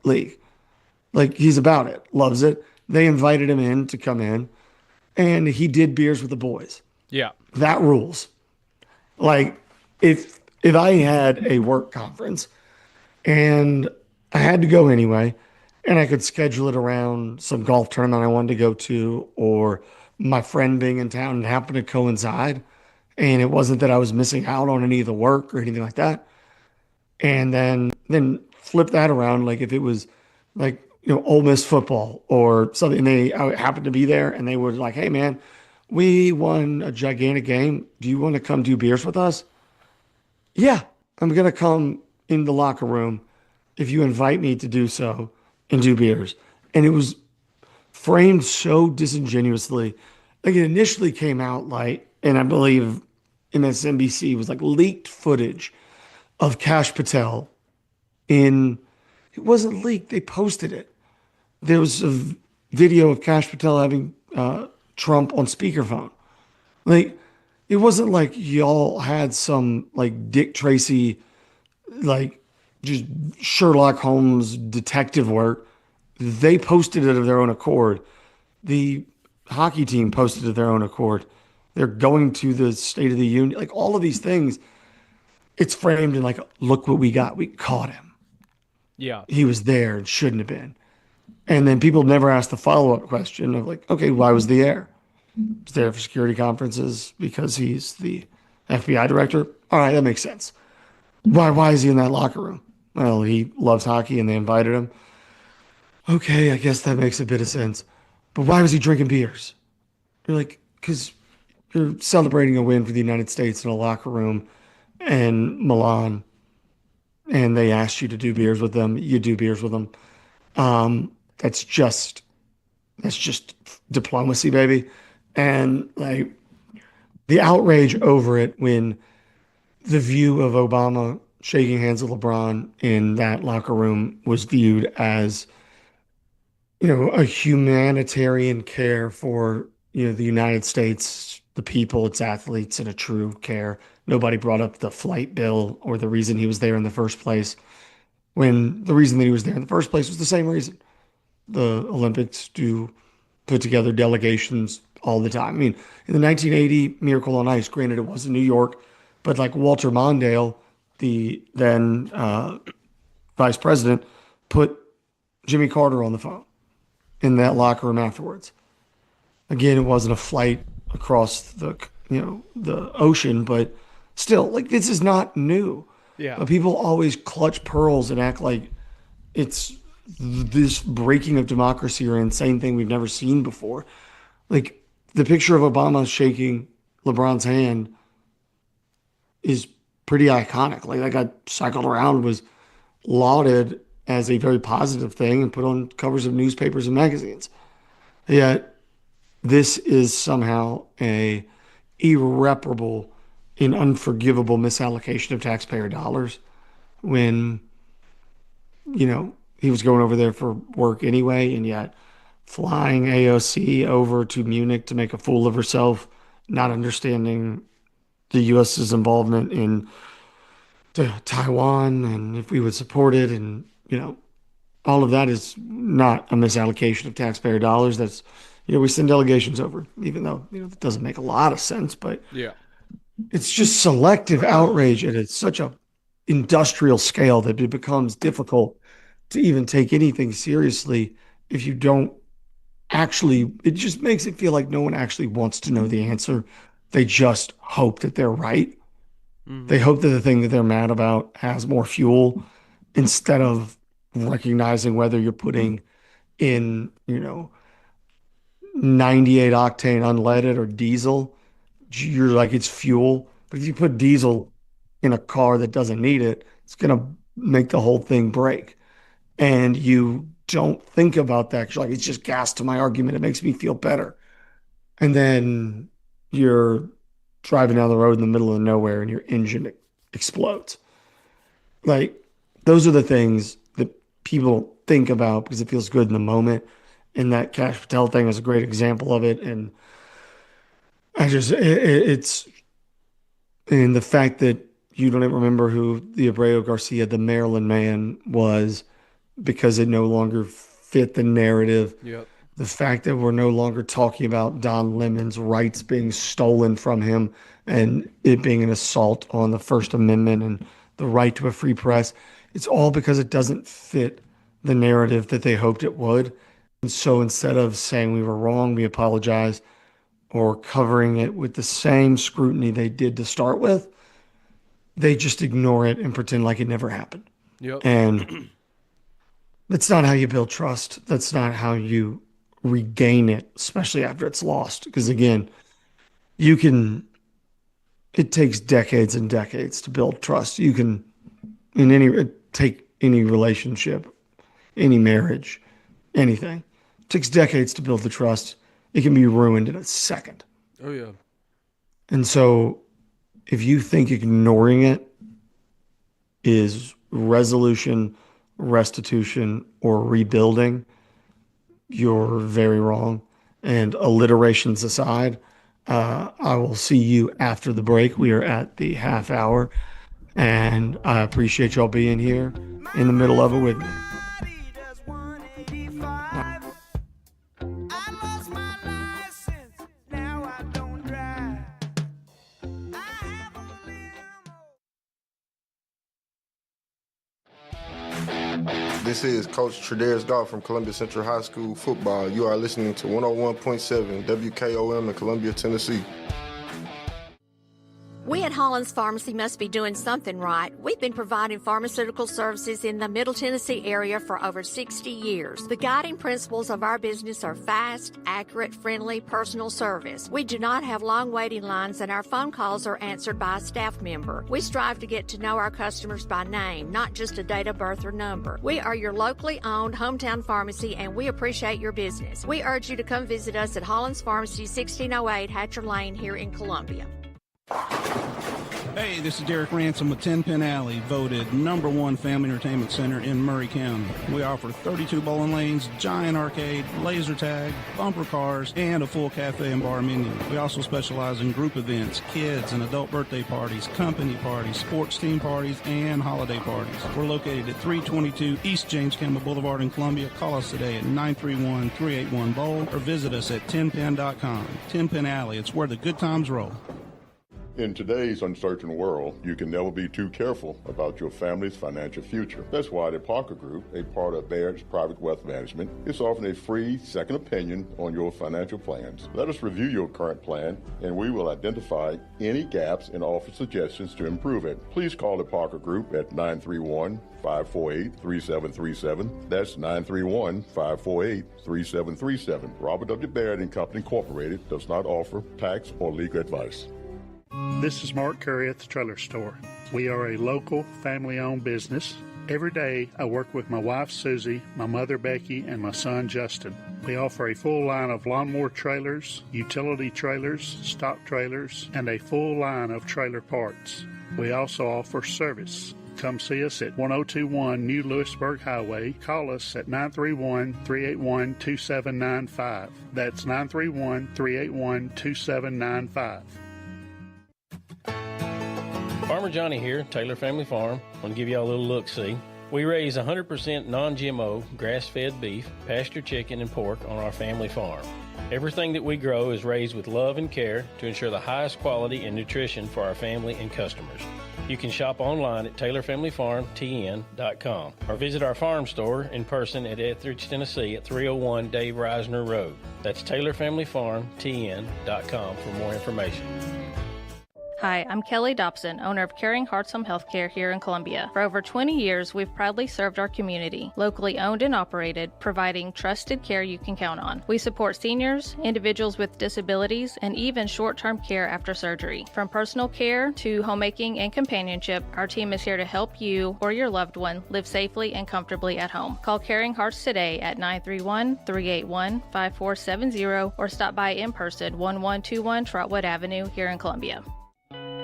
league. Like he's about it, loves it. They invited him in to come in and he did beers with the boys. Yeah. That rules. Like if I had a work conference and I had to go anyway, and I could schedule it around some golf tournament I wanted to go to, or my friend being in town and happened to coincide, and it wasn't that I was missing out on any of the work or anything like that. And then flip that around, like if it was like, Ole Miss football or something, and I happened to be there, and they were like, hey man, we won a gigantic game. Do you want to come do beers with us? Yeah, I'm going to come in the locker room if you invite me to do so and do beers. And it was framed so disingenuously. Like it initially came out like, and I believe MSNBC was like leaked footage of Kash Patel it wasn't leaked, they posted it. There was a video of Kash Patel having Trump on speakerphone. Like, it wasn't like y'all had some like Dick Tracy like just Sherlock Holmes detective work. They posted it of their own accord. The hockey team posted it of their own accord. They're going to the State of the Union. Like all of these things, it's framed in like, look what we got. We caught him. Yeah. He was there and shouldn't have been. And then people never ask the follow-up question of like, okay, why was he there? He's there for security conferences because he's the FBI director. All right, that makes sense. Why is he in that locker room? Well, he loves hockey and they invited him. Okay, I guess that makes a bit of sense. But why was he drinking beers? You're like, because you're celebrating a win for the United States in a locker room in Milan, and they asked you to do beers with them. You do beers with them. Um, that's just that's just diplomacy, baby. And like the outrage over it when the view of Obama shaking hands with LeBron in that locker room was viewed as, a humanitarian care for, the United States, the people, its athletes, and a true care. Nobody brought up the flight bill or the reason he was there in the first place, when the reason that he was there in the first place was the same reason. The Olympics do put together delegations all the time. I mean, in the 1980 Miracle on Ice, granted it was in New York, but like Walter Mondale, the then vice president, put Jimmy Carter on the phone in that locker room afterwards. Again, it wasn't a flight across the ocean, but still, like this is not new. Yeah. But people always clutch pearls and act like it's this breaking of democracy or insane thing we've never seen before. Like the picture of Obama shaking LeBron's hand is pretty iconic. Like that got cycled around, was lauded as a very positive thing and put on covers of newspapers and magazines. Yet this is somehow a irreparable and unforgivable misallocation of taxpayer dollars when, he was going over there for work anyway, and yet flying AOC over to Munich to make a fool of herself, not understanding the U.S.'s involvement in Taiwan and if we would support it. And, all of that is not a misallocation of taxpayer dollars. That's, we send delegations over, even though, that doesn't make a lot of sense, but Yeah. it's just selective outrage at such a industrial scale that it becomes difficult to even take anything seriously if you don't actually, it just makes it feel like no one actually wants to know the answer. They just hope that they're right. They hope that the thing that they're mad about has more fuel instead of recognizing whether you're putting in, 98 octane unleaded or diesel. You're like, it's fuel. But if you put diesel in a car that doesn't need it, it's going to make the whole thing break. And you don't think about that. You're like, it's just gas to my argument. It makes me feel better. And then you're driving down the road in the middle of nowhere and your engine explodes. Like, those are the things that people think about because it feels good in the moment. And that Cash Patel thing is a great example of it. And it's, and the fact that you don't even remember who the Abreu Garcia, the Maryland man, was because it no longer fit the narrative. Yep. The fact that we're no longer talking about Don Lemon's rights being stolen from him and it being an assault on the First Amendment and the right to a free press. It's all because it doesn't fit the narrative that they hoped it would. And so instead of saying we were wrong, we apologize, or covering it with the same scrutiny they did to start with, they just ignore it and pretend like it never happened. Yep. And that's not how you build trust. That's not how you regain it, especially after it's lost. Because again, it takes decades and decades to build trust. You can, take any relationship, any marriage, anything. It takes decades to build the trust. It can be ruined in a second. Oh, yeah. And so if you think ignoring it is resolution, restitution, or rebuilding, you're very wrong. And alliterations aside, I will see you after the break. We are at the half hour. And I appreciate y'all being here in the middle of it with me. This is Coach Tredarius Goff from Columbia Central High School football. You are listening to 101.7 WKOM in Columbia, Tennessee. We at Hollins Pharmacy must be doing something right. We've been providing pharmaceutical services in the Middle Tennessee area for over 60 years. The guiding principles of our business are fast, accurate, friendly, personal service. We do not have long waiting lines, and our phone calls are answered by a staff member. We strive to get to know our customers by name, not just a date of birth or number. We are your locally owned hometown pharmacy, and we appreciate your business. We urge you to come visit us at Hollins Pharmacy, 1608 Hatcher Lane here in Columbia. Hey, this is Derek Ransom with 10 Pin Alley, voted #1 family entertainment center in Murray County. We offer 32 bowling lanes, giant arcade, laser tag, bumper cars, and a full cafe and bar menu. We also specialize in group events, kids and adult birthday parties, company parties, sports team parties, and holiday parties. We're located at 322 East James Campbell Boulevard in Columbia. Call us today at 931-381-BOWL or visit us at 10pin.com. 10 Pin Alley, it's where the good times roll. In today's uncertain world, you can never be too careful about your family's financial future. That's why the Parker Group, a part of Baird's Private Wealth Management, is offering a free second opinion on your financial plans. Let us review your current plan, and we will identify any gaps and offer suggestions to improve it. Please call the Parker Group at 931-548-3737. That's 931-548-3737. Robert W. Baird and Company Incorporated does not offer tax or legal advice. This is Mark Curry at the Trailer Store. We are a local, family-owned business. Every day, I work with my wife, Susie, my mother, Becky, and my son, Justin. We offer a full line of lawnmower trailers, utility trailers, stock trailers, and a full line of trailer parts. We also offer service. Come see us at 1021 New Lewisburg Highway. Call us at 931-381-2795. That's 931-381-2795. Farmer Johnny here, Taylor Family Farm. I want to give y'all a little look-see. We raise 100% non-GMO, grass-fed beef, pasture chicken, and pork on our family farm. Everything that we grow is raised with love and care to ensure the highest quality and nutrition for our family and customers. You can shop online at TaylorFamilyFarmTN.com or visit our farm store in person at Etheridge, Tennessee at 301 Dave Reisner Road. That's TaylorFamilyFarmTN.com for more information. Hi, I'm Kelly Dobson, owner of Caring Hearts Home Healthcare here in Columbia. For over 20 years, we've proudly served our community, locally owned and operated, providing trusted care you can count on. We support seniors, individuals with disabilities, and even short-term care after surgery. From personal care to homemaking and companionship, our team is here to help you or your loved one live safely and comfortably at home. Call Caring Hearts today at 931-381-5470 or stop by in person, 1121 Trotwood Avenue here in Columbia.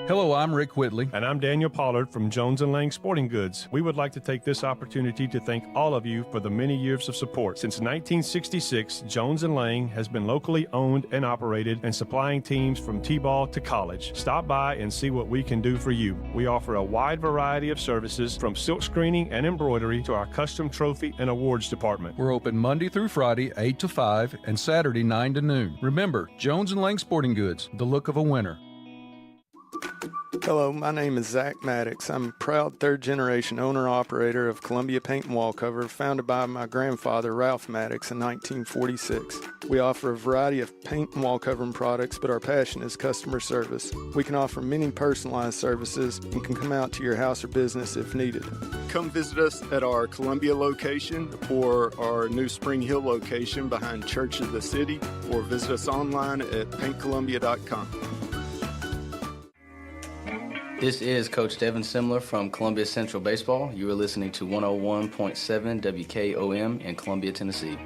Hello, I'm Rick Whitley. And I'm Daniel Pollard from Jones & Lang Sporting Goods. We would like to take this opportunity to thank all of you for the many years of support. Since 1966, Jones & Lang has been locally owned and operated and supplying teams from T-ball to college. Stop by and see what we can do for you. We offer a wide variety of services from silk screening and embroidery to our custom trophy and awards department. We're open Monday through Friday, 8 to 5, and Saturday, 9 to noon. Remember, Jones & Lang Sporting Goods, the look of a winner. Hello, my name is Zach Maddox. I'm a proud third-generation owner-operator of Columbia Paint and Wall Cover, founded by my grandfather, Ralph Maddox, in 1946. We offer a variety of paint and wall covering products, but our passion is customer service. We can offer many personalized services and can come out to your house or business if needed. Come visit us at our Columbia location or our new Spring Hill location behind Church of the City, or visit us online at paintcolumbia.com. This is Coach Devin Simler from Columbia Central Baseball. You are listening to 101.7 WKOM in Columbia, Tennessee.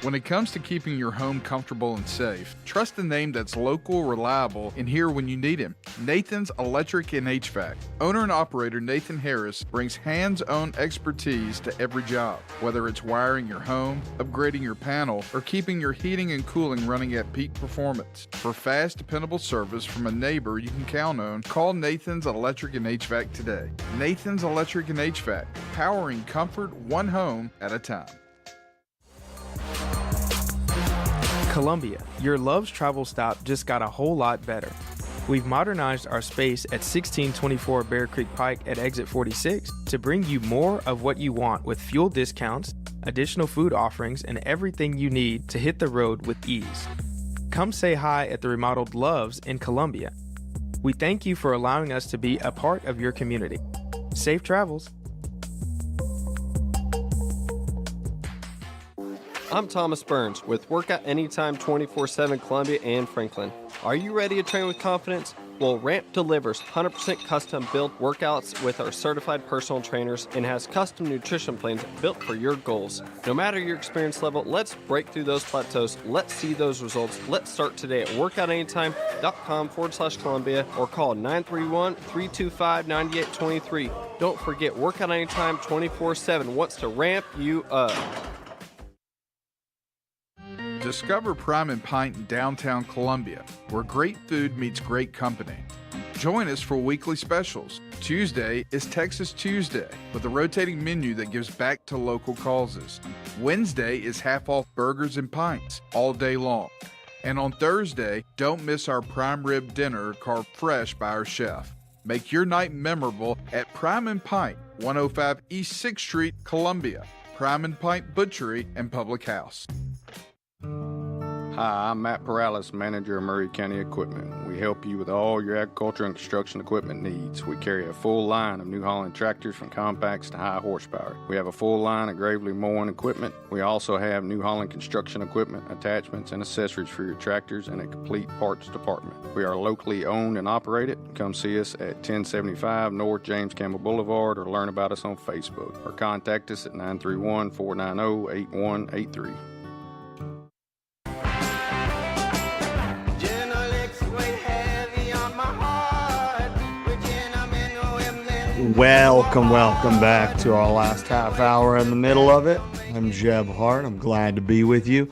When it comes to keeping your home comfortable and safe, trust a name that's local, reliable, and here when you need him. Nathan's Electric and HVAC. Owner and operator Nathan Harris brings hands-on expertise to every job. Whether it's wiring your home, upgrading your panel, or keeping your heating and cooling running at peak performance. For fast, dependable service from a neighbor you can count on, call Nathan's Electric and HVAC today. Nathan's Electric and HVAC, powering comfort one home at a time. Columbia, your Love's travel stop just got a whole lot better. We've modernized our space at 1624 Bear Creek Pike at exit 46 to bring you more of what you want with fuel discounts, additional food offerings, and everything you need to hit the road with ease. Come say hi at the remodeled Love's in Columbia. We thank you for allowing us to be a part of your community. Safe travels. I'm Thomas Burns with Workout Anytime 24/7 Columbia and Franklin. Are you ready to train with confidence? Well, Ramp delivers 100% custom built workouts with our certified personal trainers and has custom nutrition plans built for your goals. No matter your experience level, let's break through those plateaus. Let's see those results. Let's start today at workoutanytime.com/Columbia or call 931-325-9823. Don't forget, Workout Anytime 24/7 wants to ramp you up. Discover Prime and Pint in downtown Columbia, where great food meets great company. Join us for weekly specials. Tuesday is Texas Tuesday, with a rotating menu that gives back to local causes. Wednesday is half-off burgers and pints all day long. And on Thursday, don't miss our prime rib dinner carved fresh by our chef. Make your night memorable at Prime and Pint, 105 East 6th Street, Columbia. Prime and Pint Butchery and Public House. Hi, I'm Matt Perales, manager of Murray County Equipment. We help you with all your agriculture and construction equipment needs. We carry a full line of New Holland tractors from compacts to high horsepower. We have a full line of Gravely mowing equipment. We also have New Holland construction equipment, attachments, and accessories for your tractors and a complete parts department. We are locally owned and operated. Come see us at 1075 North James Campbell Boulevard or learn about us on Facebook or contact us at 931-490-8183. Welcome back to our last half hour in the middle of it. I'm Jeb Hart. I'm glad to be with you.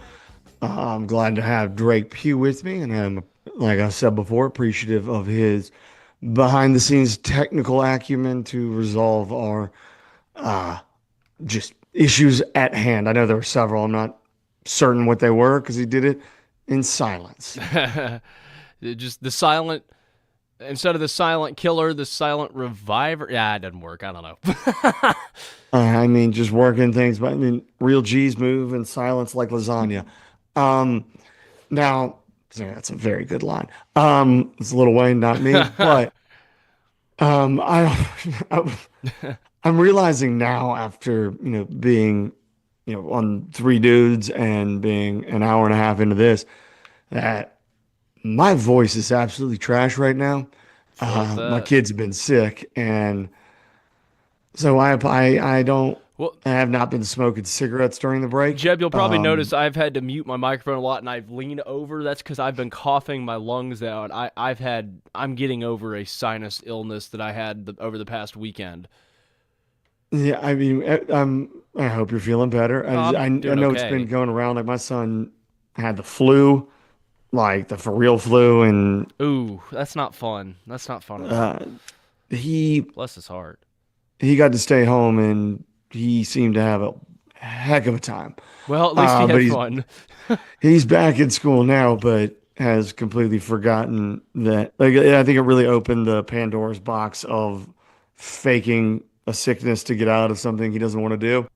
I'm glad to have Drake Pugh with me, and I'm, like I said before, appreciative of his behind-the-scenes technical acumen to resolve our just issues at hand. I know there were several. I'm not certain what they were because he did it in silence. Just the silent... Instead of the silent killer, the silent reviver. Yeah, it doesn't work. I don't know. I mean, just working things, but I mean, real G's move in silence like lasagna. Now, that's a very good line. It's Lil Wayne, not me, but I'm realizing now after being on Three Dudes and being an hour and a half into this that my voice is absolutely trash right now. My kids have been sick, and so I have not been smoking cigarettes during the break. Jeb, you'll probably notice I've had to mute my microphone a lot, and I've leaned over. That's because I've been coughing my lungs out. I'm getting over a sinus illness that I had over the past weekend. Yeah, I mean, I hope you're feeling better. I know okay. It's been going around. Like my son had the flu. Like the for real flu, and ooh, that's not fun. That's not fun. Bless his heart. He got to stay home, and he seemed to have a heck of a time. Well, at least he had fun. He's back in school now, but has completely forgotten that. Like, I think it really opened the Pandora's box of faking a sickness to get out of something he doesn't want to do.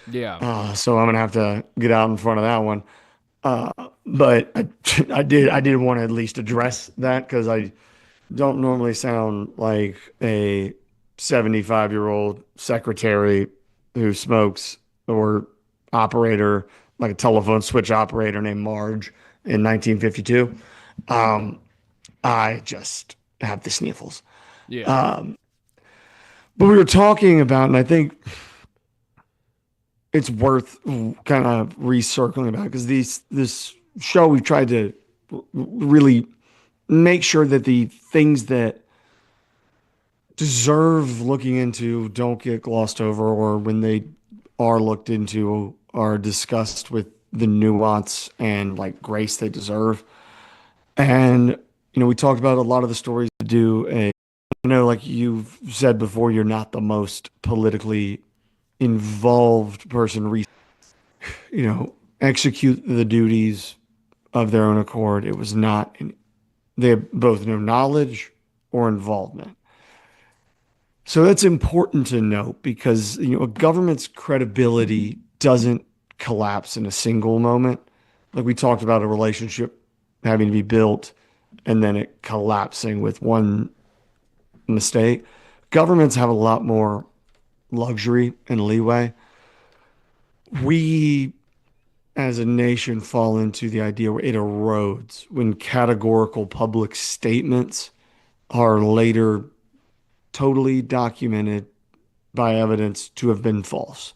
Yeah. So I'm gonna have to get out in front of that one. But I did want to at least address that because I don't normally sound like a 75-year-old secretary who smokes or operator, like a telephone switch operator named Marge in 1952. I just have the sniffles. Yeah. But we were talking about, and I think it's worth kind of recircling about, because this show, we've tried to really make sure that the things that deserve looking into don't get glossed over, or when they are looked into are discussed with the nuance and like grace they deserve. And we talked about a lot of the stories to do like you've said before, you're not the most politically involved person, execute the duties of their own accord. It was not, they have both no knowledge or involvement. So that's important to note, because a government's credibility doesn't collapse in a single moment. Like we talked about a relationship having to be built and then it collapsing with one mistake. Governments have a lot more luxury and leeway. We as a nation fall into the idea where it erodes when categorical public statements are later totally documented by evidence to have been false.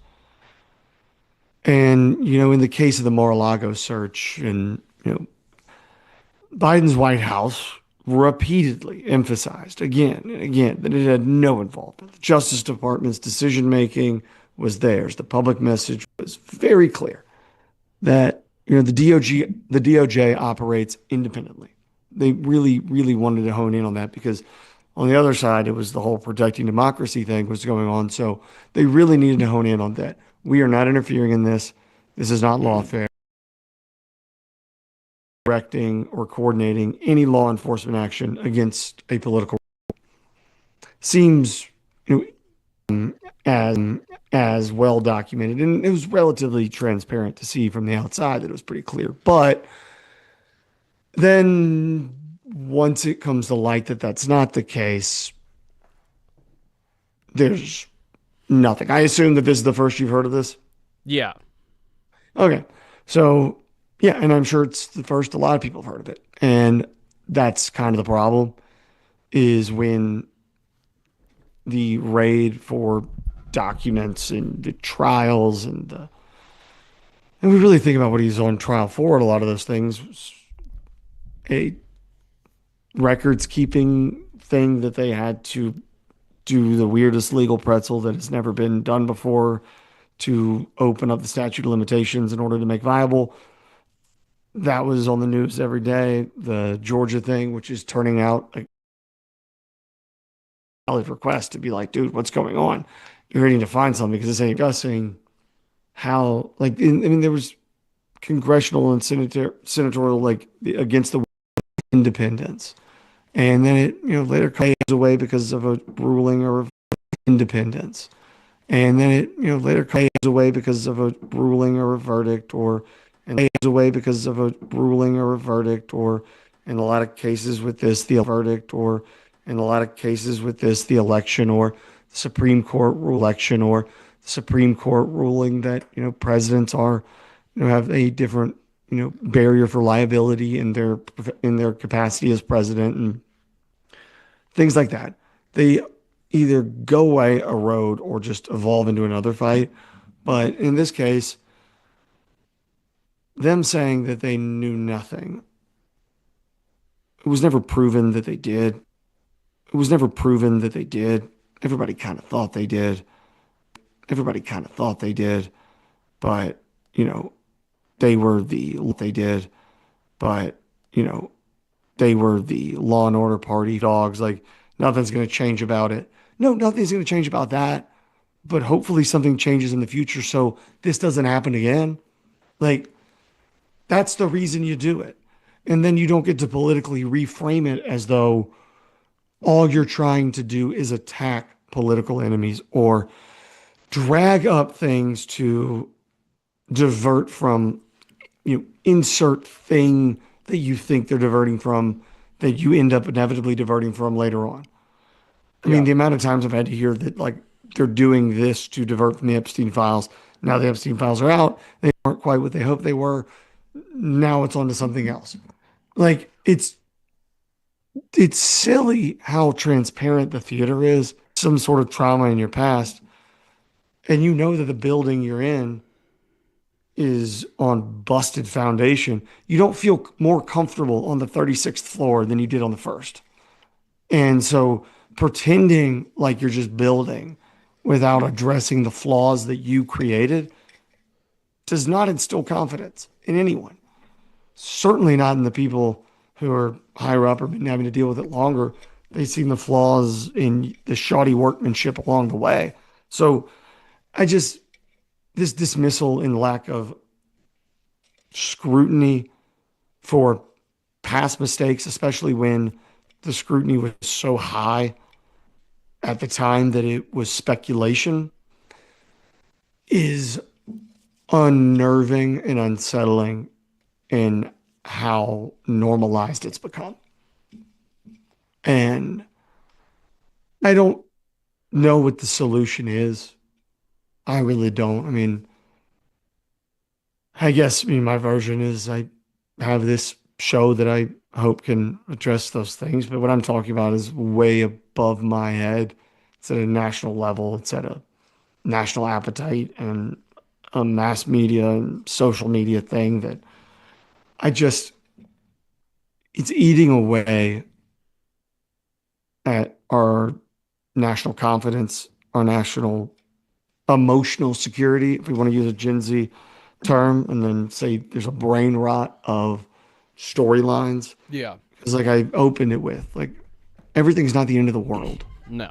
And, in the case of the Mar-a-Lago search, and, Biden's White House repeatedly emphasized again and again that it had no involvement. The Justice Department's decision-making was theirs. The public message was very clear that, the DOJ operates independently. They really, really wanted to hone in on that, because on the other side, it was the whole protecting democracy thing was going on. So they really needed to hone in on that. We are not interfering in this. This is not lawfare. Directing or coordinating any law enforcement action against a political seems, as well documented, and it was relatively transparent to see from the outside that it was pretty clear. But then once it comes to light that that's not the case, there's nothing. I assume that this is the first you've heard of this? Yeah. Okay. So, yeah, and I'm sure it's the first a lot of people have heard of it. And that's kind of the problem, is when the raid for documents and the trials and we really think about what he's on trial for, a lot of those things, a records keeping thing that they had to do the weirdest legal pretzel that has never been done before to open up the statute of limitations in order to make viable. That was on the news every day. The Georgia thing, which is turning out a valid request to be like, dude, what's going on? You're ready to find something, because this ain't discussing how, there was congressional and senatorial, against the independence. And then it, later goes away because of a ruling or independence. And then it, later goes away because of a ruling or a verdict, or goes away because of a ruling or a verdict, or in a lot of cases with this, the verdict, or in a lot of cases with this, the election, or the Supreme Court election, or the Supreme Court ruling that, presidents are, have a different, barrier for liability in their capacity as president, and things like that. They either go away, erode, or just evolve into another fight. But in this case, them saying that they knew nothing, it was never proven that they did. It was never proven that they did. Everybody kind of thought they did. But, they were they did. But, they were the law and order party dogs. Like, nothing's going to change about it. No, nothing's going to change about that. But hopefully something changes in the future so this doesn't happen again. Like, that's the reason you do it. And then you don't get to politically reframe it as though all you're trying to do is attack political enemies or drag up things to divert from, insert thing that you think they're diverting from, that you end up inevitably diverting from later on. I mean, the amount of times I've had to hear that, they're doing this to divert from the Epstein files. Now the Epstein files are out. They weren't quite what they hoped they were. Now it's on to something else. It's silly how transparent the theater is. Some sort of trauma in your past, and you know that the building you're in is on busted foundation, you don't feel more comfortable on the 36th floor than you did on the first. And so pretending like you're just building without addressing the flaws that you created does not instill confidence in anyone. Certainly not in the people who are higher up or been having to deal with it longer. They've seen the flaws in the shoddy workmanship along the way. So this dismissal and lack of scrutiny for past mistakes, especially when the scrutiny was so high at the time that it was speculation, is unnerving and unsettling in how normalized it's become. And I don't know what the solution is. I really don't. I mean, my version is I have this show that I hope can address those things, but what I'm talking about is way above my head. It's at a national level. It's at a national appetite and a mass media and social media thing that it's eating away at our national confidence, our national emotional security, if we want to use a Gen Z term, and then say there's a brain rot of storylines. Yeah. Because like I opened it with, like, everything's not the end of the world. No.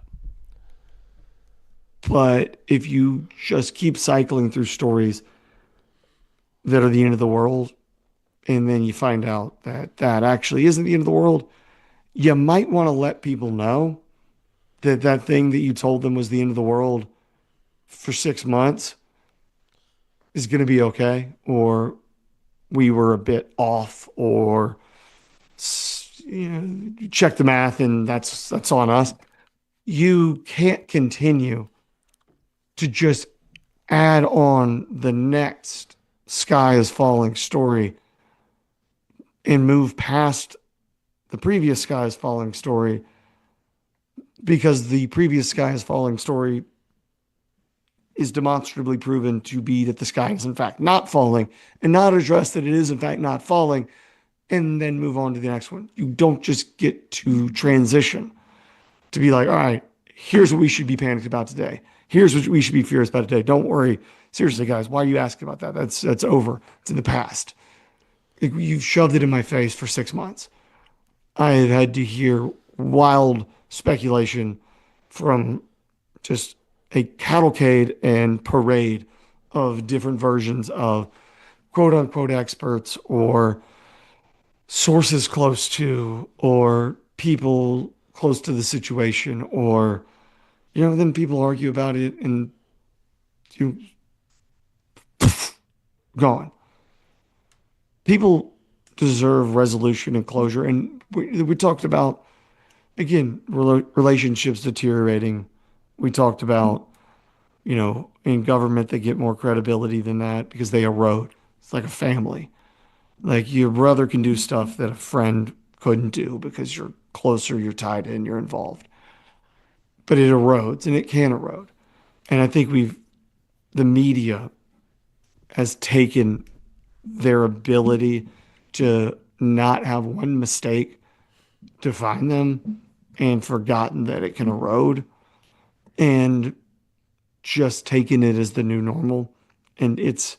But if you just keep cycling through stories that are the end of the world, and then you find out that that actually isn't the end of the world, you might want to let people know that that thing that you told them was the end of the world for 6 months is going to be okay, or we were a bit off, or check the math and that's on us. You can't continue to just add on the next sky is falling story and move past the previous sky is falling story, because the previous sky is falling story is demonstrably proven to be that the sky is in fact not falling, and not address that it is in fact not falling, and then move on to the next one. You don't just get to transition to be like, all right, here's what we should be panicked about today. Here's what we should be furious about today. Don't worry. Seriously, guys, why are you asking about that? That's over. It's in the past. You've shoved it in my face for 6 months. I have had to hear wild speculation from just a cavalcade and parade of different versions of quote unquote experts or sources close to, or people close to the situation, or, then people argue about it and you gone. People deserve resolution and closure. And we talked about, again, relationships deteriorating. We talked about, in government, they get more credibility than that because they erode. It's like a family. Like your brother can do stuff that a friend couldn't do because you're closer, you're tied in, you're involved. But it erodes, and it can erode. And I think the media has taken their ability to not have one mistake define them and forgotten that it can erode, and just taken it as the new normal. And it's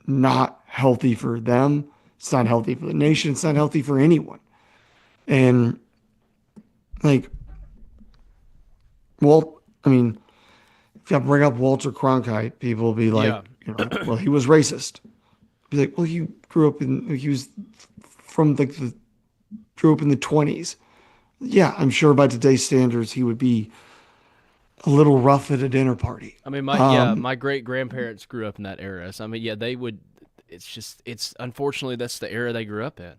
not healthy for them. It's not healthy for the nation. It's not healthy for anyone. And like, if I bring up Walter Cronkite, people will be like, well, he was racist. Be like, well, he grew up in the 20s. Yeah, I'm sure by today's standards, he would be a little rough at a dinner party. I mean, my great grandparents grew up in that era. So I mean, they would. It's unfortunately that's the era they grew up in.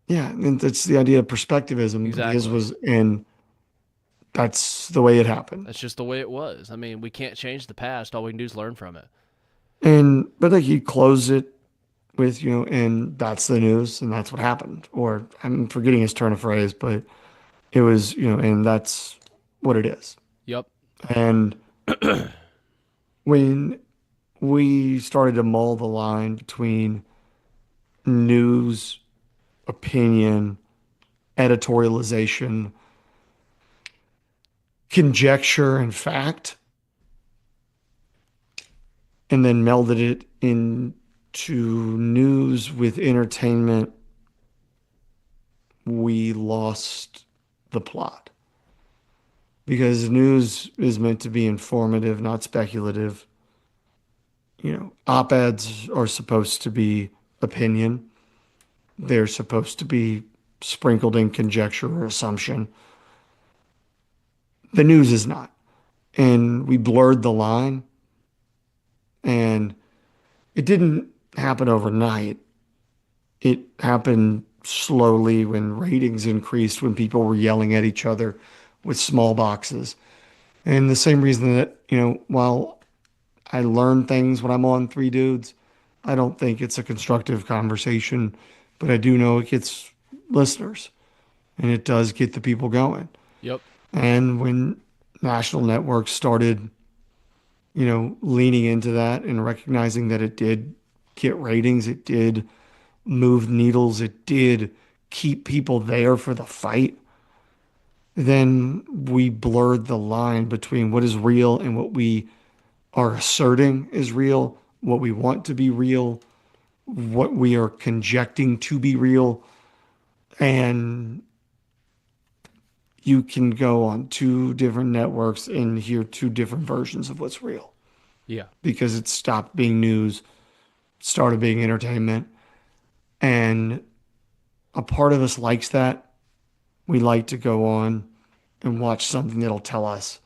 Yeah, and that's the idea of perspectivism. Exactly. And that's the way it happened. That's just the way it was. I mean, we can't change the past. All we can do is learn from it. But like he closed it with, and that's the news, and that's what happened. Or I'm forgetting his turn of phrase, but it was, and that's what it is. Yep. And when we started to mull the line between news, opinion, editorialization, conjecture, and fact, and then melded it into news with entertainment, we lost the plot. Because news is meant to be informative, not speculative. Op-eds are supposed to be opinion. They're supposed to be sprinkled in conjecture or assumption. The news is not. And we blurred the line. And it didn't happen overnight. It happened slowly when ratings increased, when people were yelling at each other with small boxes. And the same reason that, while I learn things when I'm on Three Dudes, I don't think it's a constructive conversation, but I do know it gets listeners and it does get the people going. Yep. And when national networks started, leaning into that and recognizing that it did get ratings, it did move needles, it did keep people there for the fight, then we blurred the line between what is real and what we are asserting is real, what we want to be real, what we are conjecting to be real. And you can go on two different networks and hear two different versions of what's real. Yeah. Because it stopped being news, started being entertainment. And a part of us likes that. We like to go on and watch something that'll tell us